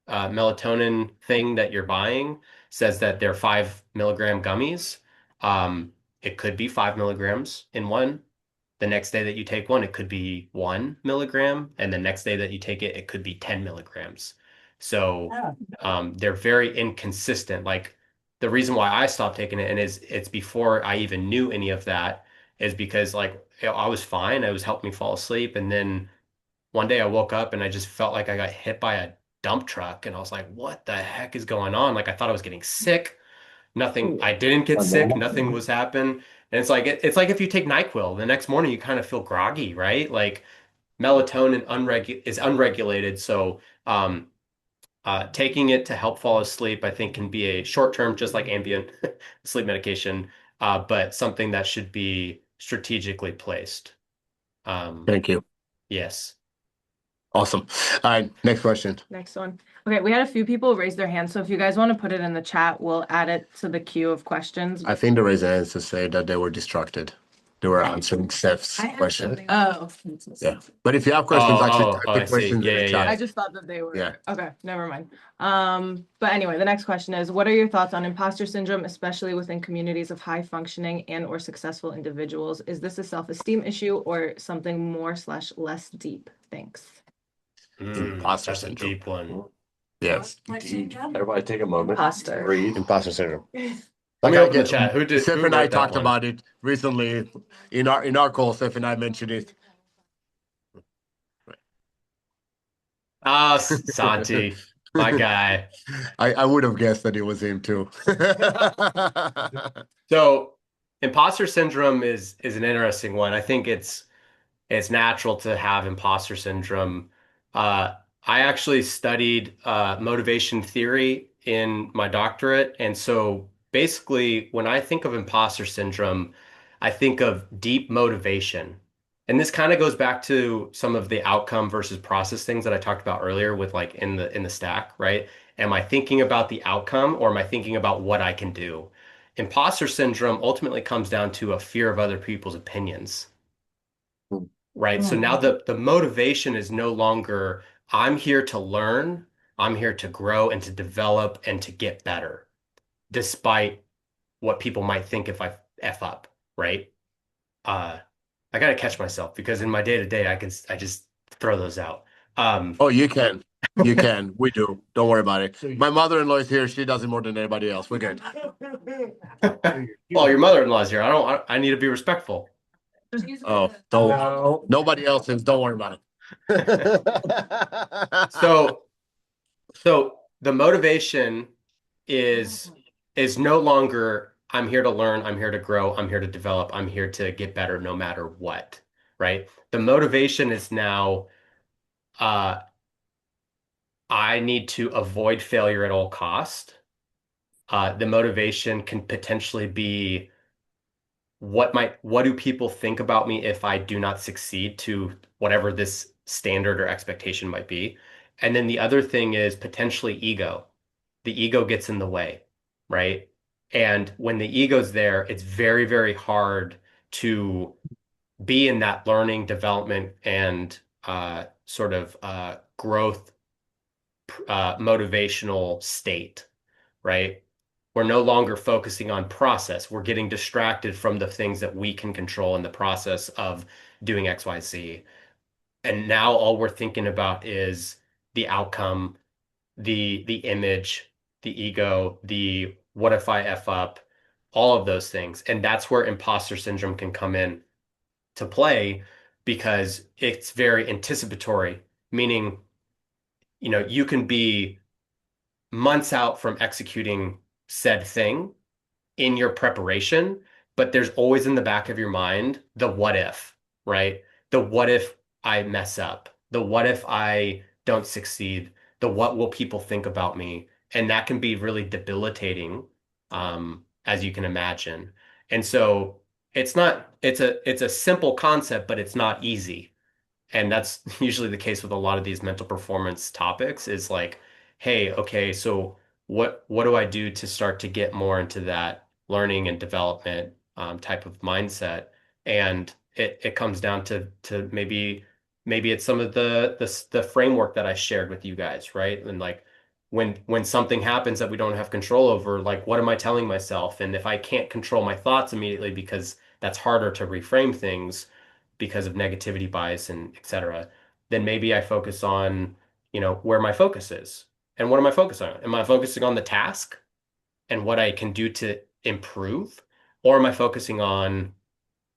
melatonin thing that you're buying says that they're 5 milligram gummies, um, it could be 5 milligrams in one. The next day that you take one, it could be 1 milligram, and the next day that you take it, it could be 10 milligrams. So they're very inconsistent. Like the reason why I stopped taking it, and it's before I even knew any of that, is because like I was fine. It was helping me fall asleep, and then one day I woke up and I just felt like I got hit by a dump truck, and I was like, "What the heck is going on?" Like I thought I was getting sick. Nothing, I didn't get sick. Nothing was happening. And it's like if you take NyQuil, the next morning you kind of feel groggy, right? Like melatonin is unregulated. So taking it to help fall asleep, I think can be a short term, just like Ambien sleep medication, but something that should be strategically placed. Thank you. Yes. Awesome. All right, next question. Next one. Okay, we had a few people raise their hands, so if you guys want to put it in the chat, we'll add it to the queue of questions. I think the raised hands to say that they were distracted. They were answering Seth's question. Oh, Yeah. But if you have questions, actually type I the see. questions in the Yeah. chat. I just thought that they were. Yeah. Okay, never mind. But anyway, the next question is, what are your thoughts on imposter syndrome, especially within communities of high functioning and or successful individuals? Is this a self-esteem issue or something more/less deep? Thanks. Imposter That's a syndrome. deep one. Yes. Everybody take a moment. Imposter. Breathe. Imposter syndrome. Let me I open the get- chat. Seth Who and I wrote that talked one? about it recently in our call. Seth and I mentioned it. Ah, Santi, my guy. I would have guessed that it was him too. So, imposter syndrome is an interesting one. I think it's natural to have imposter syndrome. Uh, I actually studied motivation theory in my doctorate. And so basically, when I think of imposter syndrome, I think of deep motivation. And this kind of goes back to some of the outcome versus process things that I talked about earlier with like in the stack, right? Am I thinking about the outcome or am I thinking about what I can do? Imposter syndrome ultimately comes down to a fear of other people's opinions, right? So now the motivation is no longer I'm here to learn, I'm here to grow and to develop and to get better, despite what people might think if I F up, right? Uh, I gotta catch myself because in my day to day, I just throw those out. Um, Oh, you can. You can. We do. Don't worry about it. My mother-in-law is here. She does it more than anybody else. We're good. well, your mother-in-law's here. I need to be respectful. Oh, don't. No. Nobody else is. Don't worry about it. So, so the motivation is is no longer I'm here to learn, I'm here to grow, I'm here to develop, I'm here to get better no matter what, right? The motivation is now uh I need to avoid failure at all cost. The motivation can potentially be what do people think about me if I do not succeed to whatever this standard or expectation might be. And then the other thing is potentially ego. The ego gets in the way, right? And when the ego's there, it's very, very hard to be in that learning, development, and sort of growth, motivational state, right? We're no longer focusing on process. We're getting distracted from the things that we can control in the process of doing XYZ. And now all we're thinking about is the outcome, the image, the ego, the what if I F up, all of those things. And that's where imposter syndrome can come in to play because it's very anticipatory, meaning, you can be months out from executing said thing in your preparation, but there's always in the back of your mind the what if, right? The what if I mess up? The what if I don't succeed? The what will people think about me? And that can be really debilitating, as you can imagine. And so it's a simple concept, but it's not easy. And that's usually the case with a lot of these mental performance topics is like, hey, okay, so what do I do to start to get more into that learning and development type of mindset? And it comes down to maybe it's some of the framework that I shared with you guys, right? And like when something happens that we don't have control over, like what am I telling myself? And if I can't control my thoughts immediately because that's harder to reframe things because of negativity bias and et cetera, then maybe I focus on, where my focus is. And what am I focusing on? Am I focusing on the task and what I can do to improve? Or am I focusing on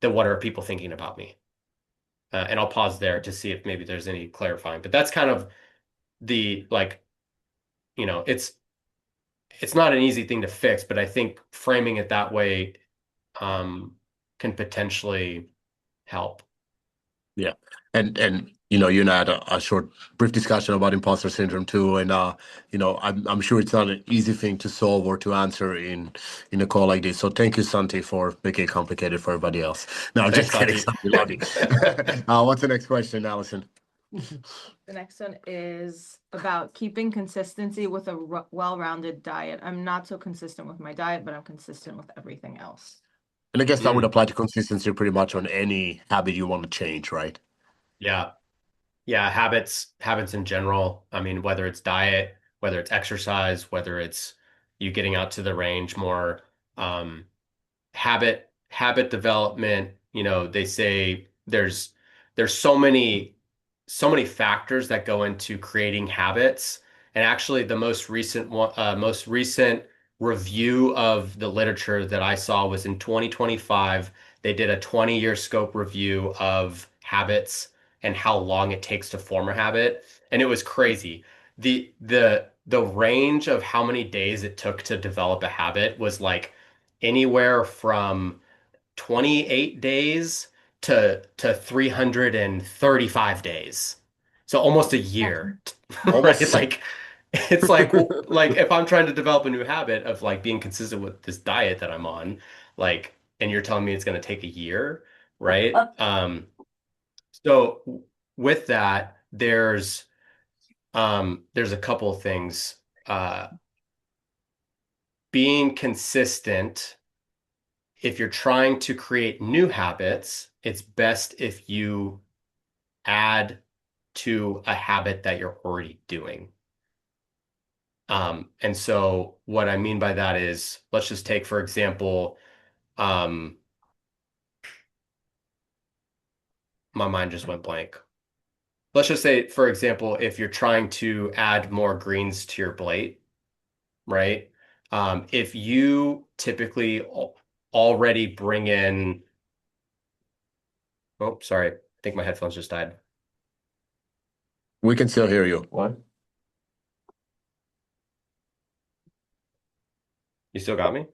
the what are people thinking about me? And I'll pause there to see if maybe there's any clarifying. But that's kind of the like, you know, it's it's not an easy thing to fix, but I think framing it that way um, can potentially help. Yeah. And you and I had a short brief discussion about imposter syndrome too. And I'm sure it's not an easy thing to solve or to answer in a call like this. So thank you, Santi, for making it complicated for everybody else. No, I'm Thanks, just kidding, Santi. Santi. Love you. What's the next question, Allison? The next one is about keeping consistency with a well-rounded diet. I'm not so consistent with my diet, but I'm consistent with everything else. And I guess that would Mm, apply to consistency pretty much on any habit you want to change, right? yeah. Yeah, habits in general. I mean, whether it's diet, whether it's exercise, whether it's you getting out to the range more, um, habit development, they say there's so many factors that go into creating habits. And actually the most recent review of the literature that I saw was in 2025. They did a 20-year scope review of habits and how long it takes to form a habit. And it was crazy. The range of how many days it took to develop a habit was like anywhere from 28 days to 335 days. So almost a year, Almost right? Like it's like if I'm trying to develop a new habit of like being consistent with this diet that I'm on, like, and you're telling me it's going to take a year, right? So with that, there's a couple of things. Being consistent, if you're trying to create new habits, it's best if you add to a habit that you're already doing. And so what I mean by that is, let's just take, for example, my mind just went blank. Let's just say, for example, if you're trying to add more greens to your plate, right? If you typically already bring in, oh, sorry, I think my headphones just died. We can still hear you. What? You still got me?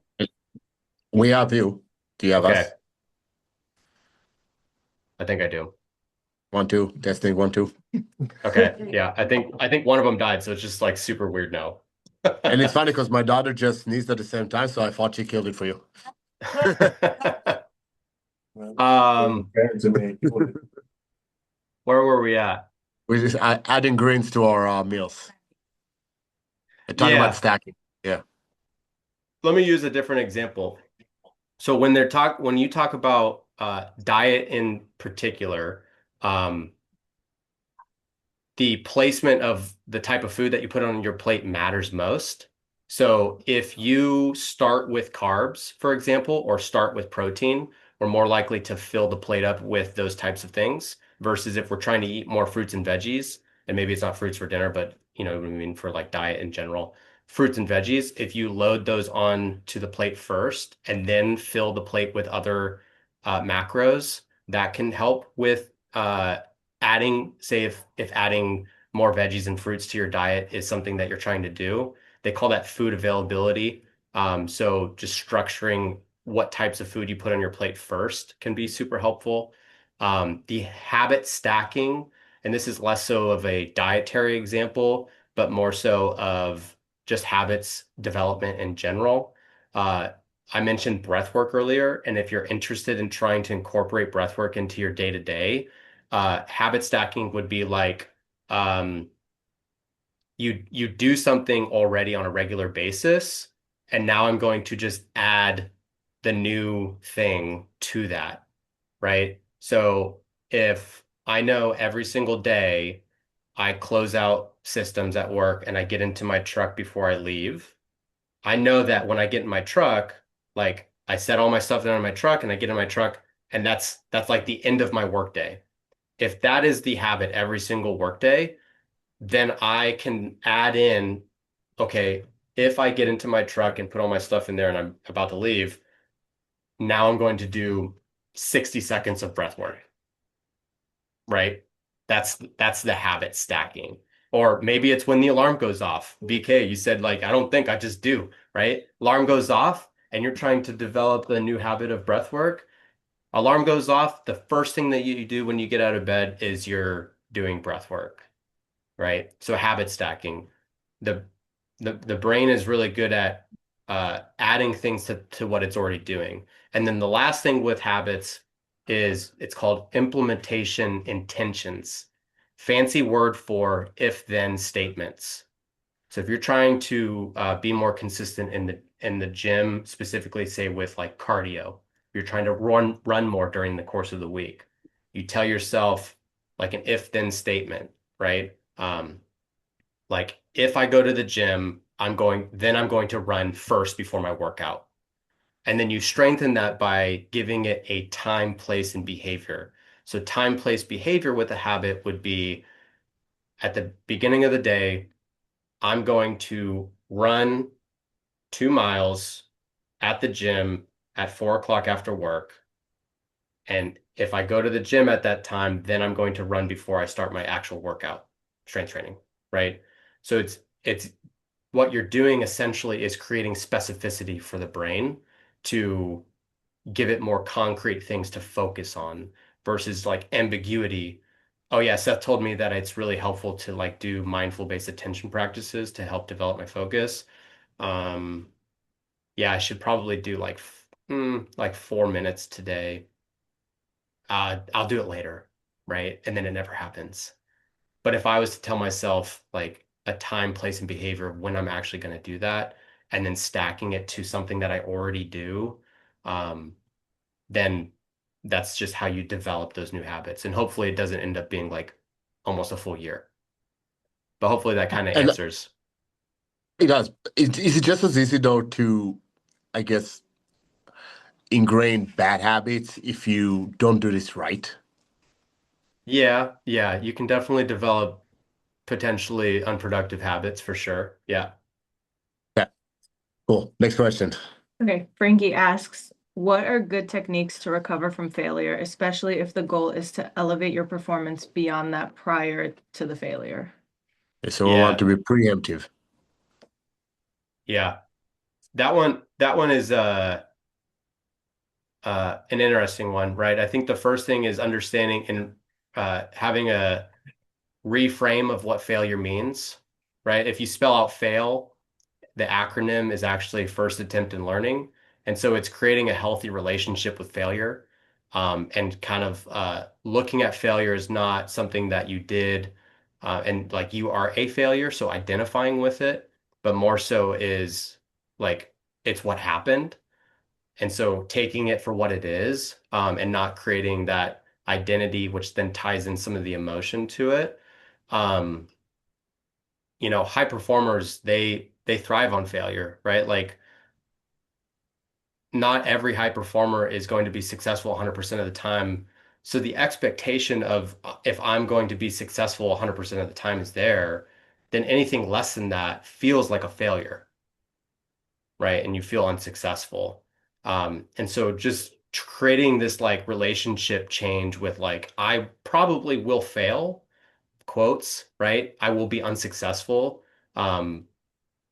We have you. Do you have Okay, us? I think I do. 1, 2, testing 1, 2. Okay, yeah, I think one of them died, so it's just like super weird now. And it's funny because my daughter just sneezed at the same time, so I thought she killed it for you. Compared to me. Where were we at? We're just adding greens to our meals. And talking about Yeah, stacking. Yeah. let me use a different example. So when you talk about diet in particular, um, the placement of the type of food that you put on your plate matters most. So if you start with carbs, for example, or start with protein, we're more likely to fill the plate up with those types of things versus if we're trying to eat more fruits and veggies, and maybe it's not fruits for dinner, but you know what I mean for like diet in general, fruits and veggies, if you load those on to the plate first and then fill the plate with other macros, that can help with adding, say if adding more veggies and fruits to your diet is something that you're trying to do, they call that food availability. So just structuring what types of food you put on your plate first can be super helpful. The habit stacking, and this is less so of a dietary example, but more so of just habits development in general. Uh, I mentioned breath work earlier, and if you're interested in trying to incorporate breath work into your day to day, habit stacking would be like um, you do something already on a regular basis, and now I'm going to just add the new thing to that, right? So if I know every single day I close out systems at work and I get into my truck before I leave, I know that when I get in my truck, like I set all my stuff down in my truck and I get in my truck, and that's like the end of my workday. If that is the habit every single workday, then I can add in, okay, if I get into my truck and put all my stuff in there and I'm about to leave, now I'm going to do 60 seconds of breath work, right? That's the habit stacking. Or maybe it's when the alarm goes off. BK, you said like, I don't think, I just do, right? Alarm goes off and you're trying to develop the new habit of breath work. Alarm goes off. The first thing that you do when you get out of bed is you're doing breath work, right? So habit stacking. The the brain is really good at adding things to what it's already doing. And then the last thing with habits is it's called implementation intentions. Fancy word for if-then statements. So if you're trying to be more consistent in the gym, specifically say with like cardio, you're trying to run more during the course of the week. You tell yourself like an if-then statement, right? Like if I go to the gym, I'm going to run first before my workout. And then you strengthen that by giving it a time, place, and behavior. So time, place, behavior with a habit would be at the beginning of the day, I'm going to run 2 miles at the gym at 4 o'clock after work. And if I go to the gym at that time, then I'm going to run before I start my actual workout, strength training, right? So it's what you're doing essentially is creating specificity for the brain to give it more concrete things to focus on versus like ambiguity. Oh yeah, Seth told me that it's really helpful to like do mindful based attention practices to help develop my focus. Um, yeah, I should probably do like 4 minutes today. I'll do it later, right? And then it never happens. But if I was to tell myself like a time, place, and behavior of when I'm actually going to do that, and then stacking it to something that I already do, um, then that's just how you develop those new habits. And hopefully it doesn't end up being like almost a full year. But hopefully that kind of And answers. it does. Is it just as easy though to, I guess, ingrain bad habits if you don't do this right? Yeah, yeah, you can definitely develop potentially unproductive habits for sure. Yeah. Yeah, cool. Next question. Okay, Frankie asks, what are good techniques to recover from failure, especially if the goal is to elevate your performance beyond that prior to the failure? So we want Yeah. to be preemptive. Yeah. That one is an interesting one, right? I think the first thing is understanding and having a reframe of what failure means, right? If you spell out fail, the acronym is actually first attempt in learning. And so it's creating a healthy relationship with failure, and kind of looking at failure as not something that you did, and like you are a failure, so identifying with it, but more so is like it's what happened. And so taking it for what it is, and not creating that identity, which then ties in some of the emotion to it. Um, High performers, they thrive on failure, right? Like not every high performer is going to be successful 100% of the time. So the expectation of if I'm going to be successful 100% of the time is there, then anything less than that feels like a failure, right? And you feel unsuccessful. And so just creating this like relationship change with like, I probably will fail, quotes, right? I will be unsuccessful. Um,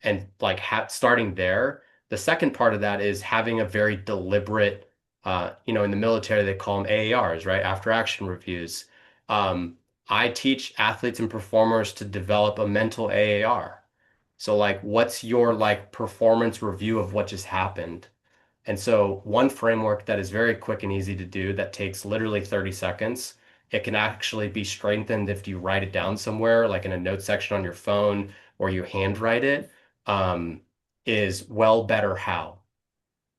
and like starting there. The second part of that is having a very deliberate, in the military, they call them AARs, right? After action reviews. Um, I teach athletes and performers to develop a mental AAR. So like, what's your like performance review of what just happened? And so one framework that is very quick and easy to do that takes literally 30 seconds, it can actually be strengthened if you write it down somewhere, like in a note section on your phone or you handwrite it, um, is well, better, how.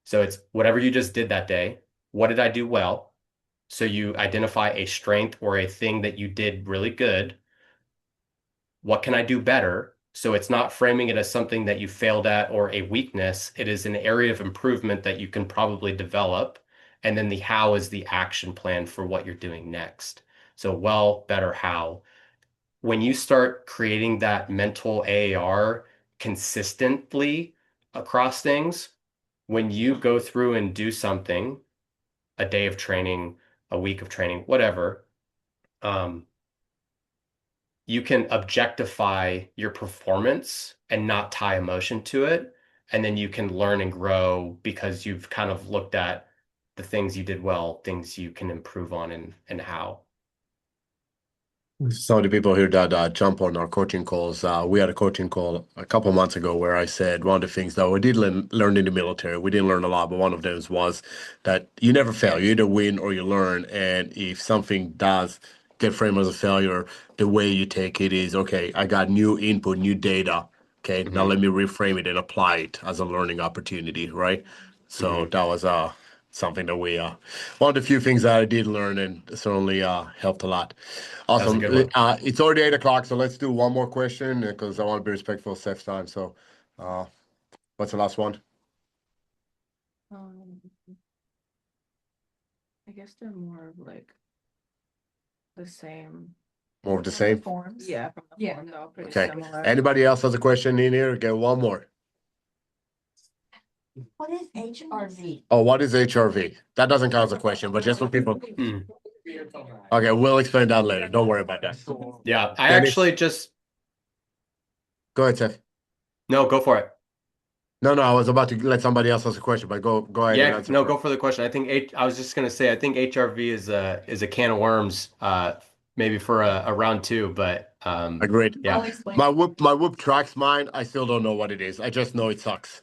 So it's whatever you just did that day. What did I do well? So you identify a strength or a thing that you did really good. What can I do better? So it's not framing it as something that you failed at or a weakness. It is an area of improvement that you can probably develop. And then the how is the action plan for what you're doing next. So well, better, how. When you start creating that mental AAR consistently across things, when you go through and do something, a day of training, a week of training, whatever, um, you can objectify your performance and not tie emotion to it. And then you can learn and grow because you've kind of looked at the things you did well, things you can improve on, and how. Some of the people here that jump on our coaching calls, we had a coaching call a couple months ago where I said one of the things that we did learn in the military, we didn't learn a lot, but one of them was that you never fail. You either win or you learn. And if something does get framed as a failure, the way you take it is, okay, I got new input, new data. Okay, now Hmm. let me reframe it and apply it as a learning opportunity, right? So Hmm. that was something that we one of the few things that I did learn and certainly helped a lot. That was a Awesome. good one. It's already 8 o'clock, so let's do one more question because I want to be respectful of Seth's time. So, uh, what's the last one? Um, I guess they're more of like the same. More of the same. Forms. Yeah, from the Yeah. form though, pretty Okay. similar. Anybody else has a question in here? Get one more. What is HRV? Oh, what is HRV? That doesn't count as a question, but just for people. Mm. Okay, we'll explain that later. Don't worry about that. Yeah, I Dennis, actually just go ahead, Seth. no, go for it. No, I was about to let somebody else ask a question, but go ahead and Yeah, answer no, first. go for the question. I was just gonna say, I think HRV is a can of worms. maybe for a round two, but Agreed. yeah. I'll explain. My whoop tracks mine. I still don't know what it is. I just know it sucks.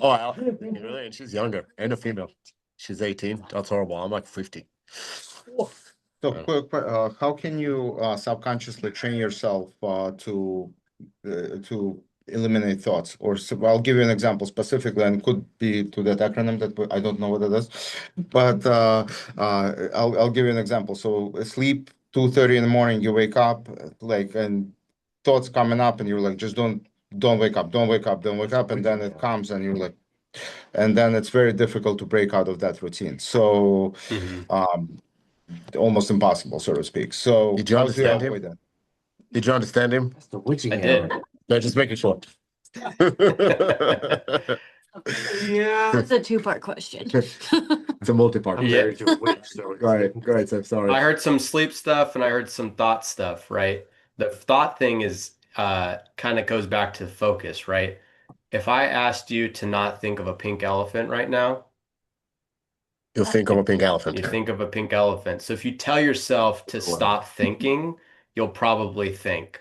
Oh, really? And she's younger and a female. She's 18. That's horrible. I'm like 50. So Yeah. how can you subconsciously train yourself to eliminate thoughts? Or I'll give you an example specifically, and could be to that acronym that I don't know what it is, but I'll give you an example. So sleep 2:30 in the morning, you wake up like and thoughts coming up, and you're like, just don't wake up, don't wake up, don't wake up, and then it comes, and you're like, and then it's very difficult to break out of that routine. So Mhm. almost impossible, so to speak. So Did you how do you understand him? avoid that? Did you understand him? That's the witching I did. hour. No, just making sure. Yeah. It's a two-part question. It's a multi-part. I'm Yeah. married to a witch, so Go ahead, Seth. Sorry. I heard some sleep stuff and I heard some thought stuff, right? The thought thing is kind of goes back to focus, right? If I asked you to not think of a pink elephant right now, You'll think of a pink elephant. you think of a pink elephant. So if you tell yourself to stop thinking, you'll probably think,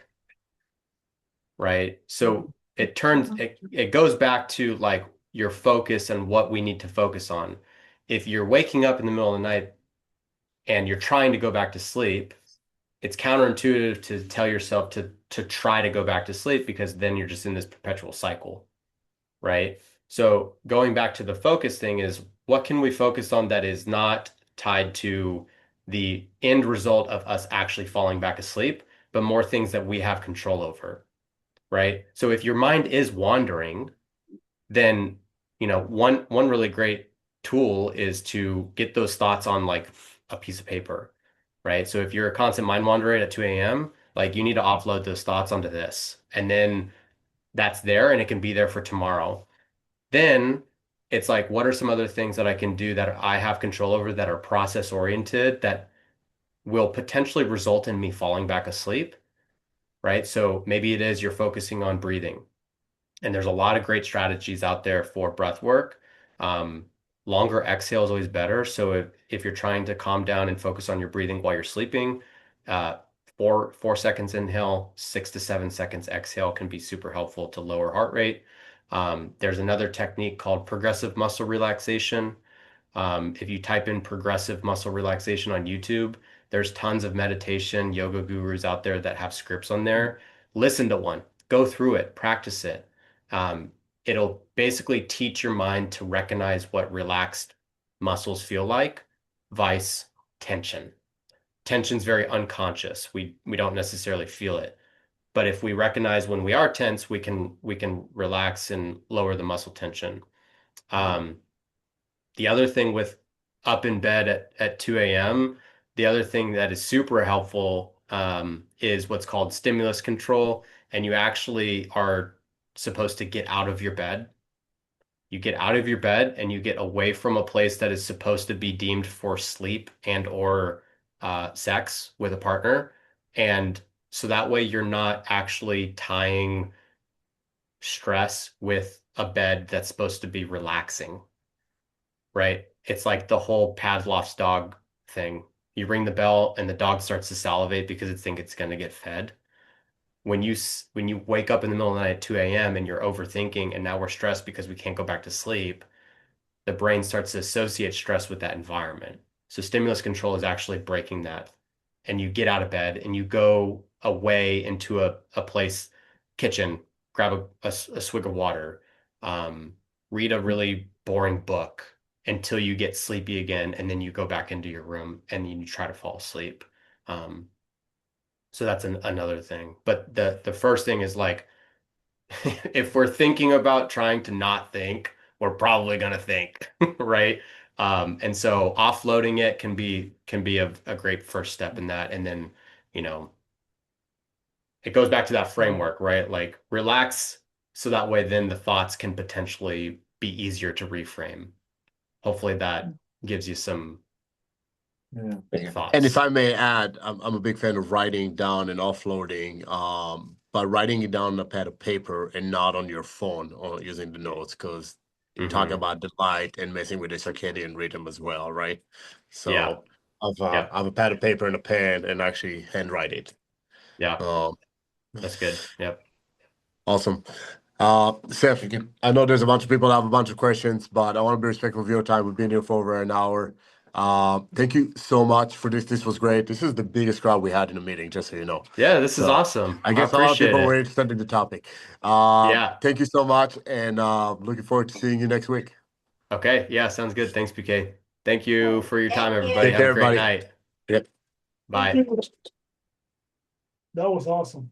right? So it goes back to like your focus and what we need to focus on. If you're waking up in the middle of the night and you're trying to go back to sleep, it's counterintuitive to tell yourself to try to go back to sleep because then you're just in this perpetual cycle, right? So going back to the focus thing is what can we focus on that is not tied to the end result of us actually falling back asleep, but more things that we have control over, right? So if your mind is wandering, then one really great tool is to get those thoughts on like a piece of paper, right? So if you're a constant mind wanderer at 2 a.m., like you need to offload those thoughts onto this. And then that's there and it can be there for tomorrow. Then it's like, what are some other things that I can do that I have control over that are process oriented that will potentially result in me falling back asleep, right? So maybe it is you're focusing on breathing. And there's a lot of great strategies out there for breath work. Um, Longer exhale is always better. So if you're trying to calm down and focus on your breathing while you're sleeping, uh, 4 seconds inhale, 6 to 7 seconds exhale can be super helpful to lower heart rate. There's another technique called progressive muscle relaxation. If you type in progressive muscle relaxation on YouTube, there's tons of meditation, yoga gurus out there that have scripts on there. Listen to one, go through it, practice it. It'll basically teach your mind to recognize what relaxed muscles feel like, vice tension. Tension's very unconscious. We don't necessarily feel it. But if we recognize when we are tense, we can relax and lower the muscle tension. The other thing with up in bed at 2 a.m., the other thing that is super helpful is what's called stimulus control. And you actually are supposed to get out of your bed. You get out of your bed and you get away from a place that is supposed to be deemed for sleep and or sex with a partner. And so that way you're not actually tying stress with a bed that's supposed to be relaxing, right? It's like the whole Pavlov's dog thing. You ring the bell and the dog starts to salivate because it thinks it's going to get fed. When you wake up in the middle of the night at 2 a.m. and you're overthinking and now we're stressed because we can't go back to sleep, the brain starts to associate stress with that environment. So stimulus control is actually breaking that. And you get out of bed and you go away into a place, kitchen, grab a swig of water, read a really boring book until you get sleepy again, and then you go back into your room and you try to fall asleep. So that's another thing. But the first thing is like, if we're thinking about trying to not think, we're probably gonna think, right? And so offloading it can be a great first step in that. And then, you know, it goes back to that framework, right? Like relax so that way then the thoughts can potentially be easier to reframe. Hopefully that gives you some Yeah. thoughts. And if I may add, I'm a big fan of writing down and offloading, by writing it down on a pad of paper and not on your phone or using the notes, because talk Mhm. about the light and messing with the circadian rhythm as well, right? Yeah. So I've Yeah. I have a pad of paper and a pen and actually handwrite it. Yeah. Um, That's good. Yep. awesome. Seth, I know there's a bunch of people that have a bunch of questions, but I want to be respectful of your time. We've been here for over an hour. Thank you so much for this. This was great. This is the biggest crowd we had in the meeting, just so you know. Yeah, this is So awesome. I I guess a lot of appreciate people were it. interested in the topic. Yeah. Thank you so much, and looking forward to seeing you next week. Okay. Yeah, sounds good. Thanks, PK. Thank you for your time, everybody. Take Have care, a great everybody. night. Yep. Bye. That was awesome.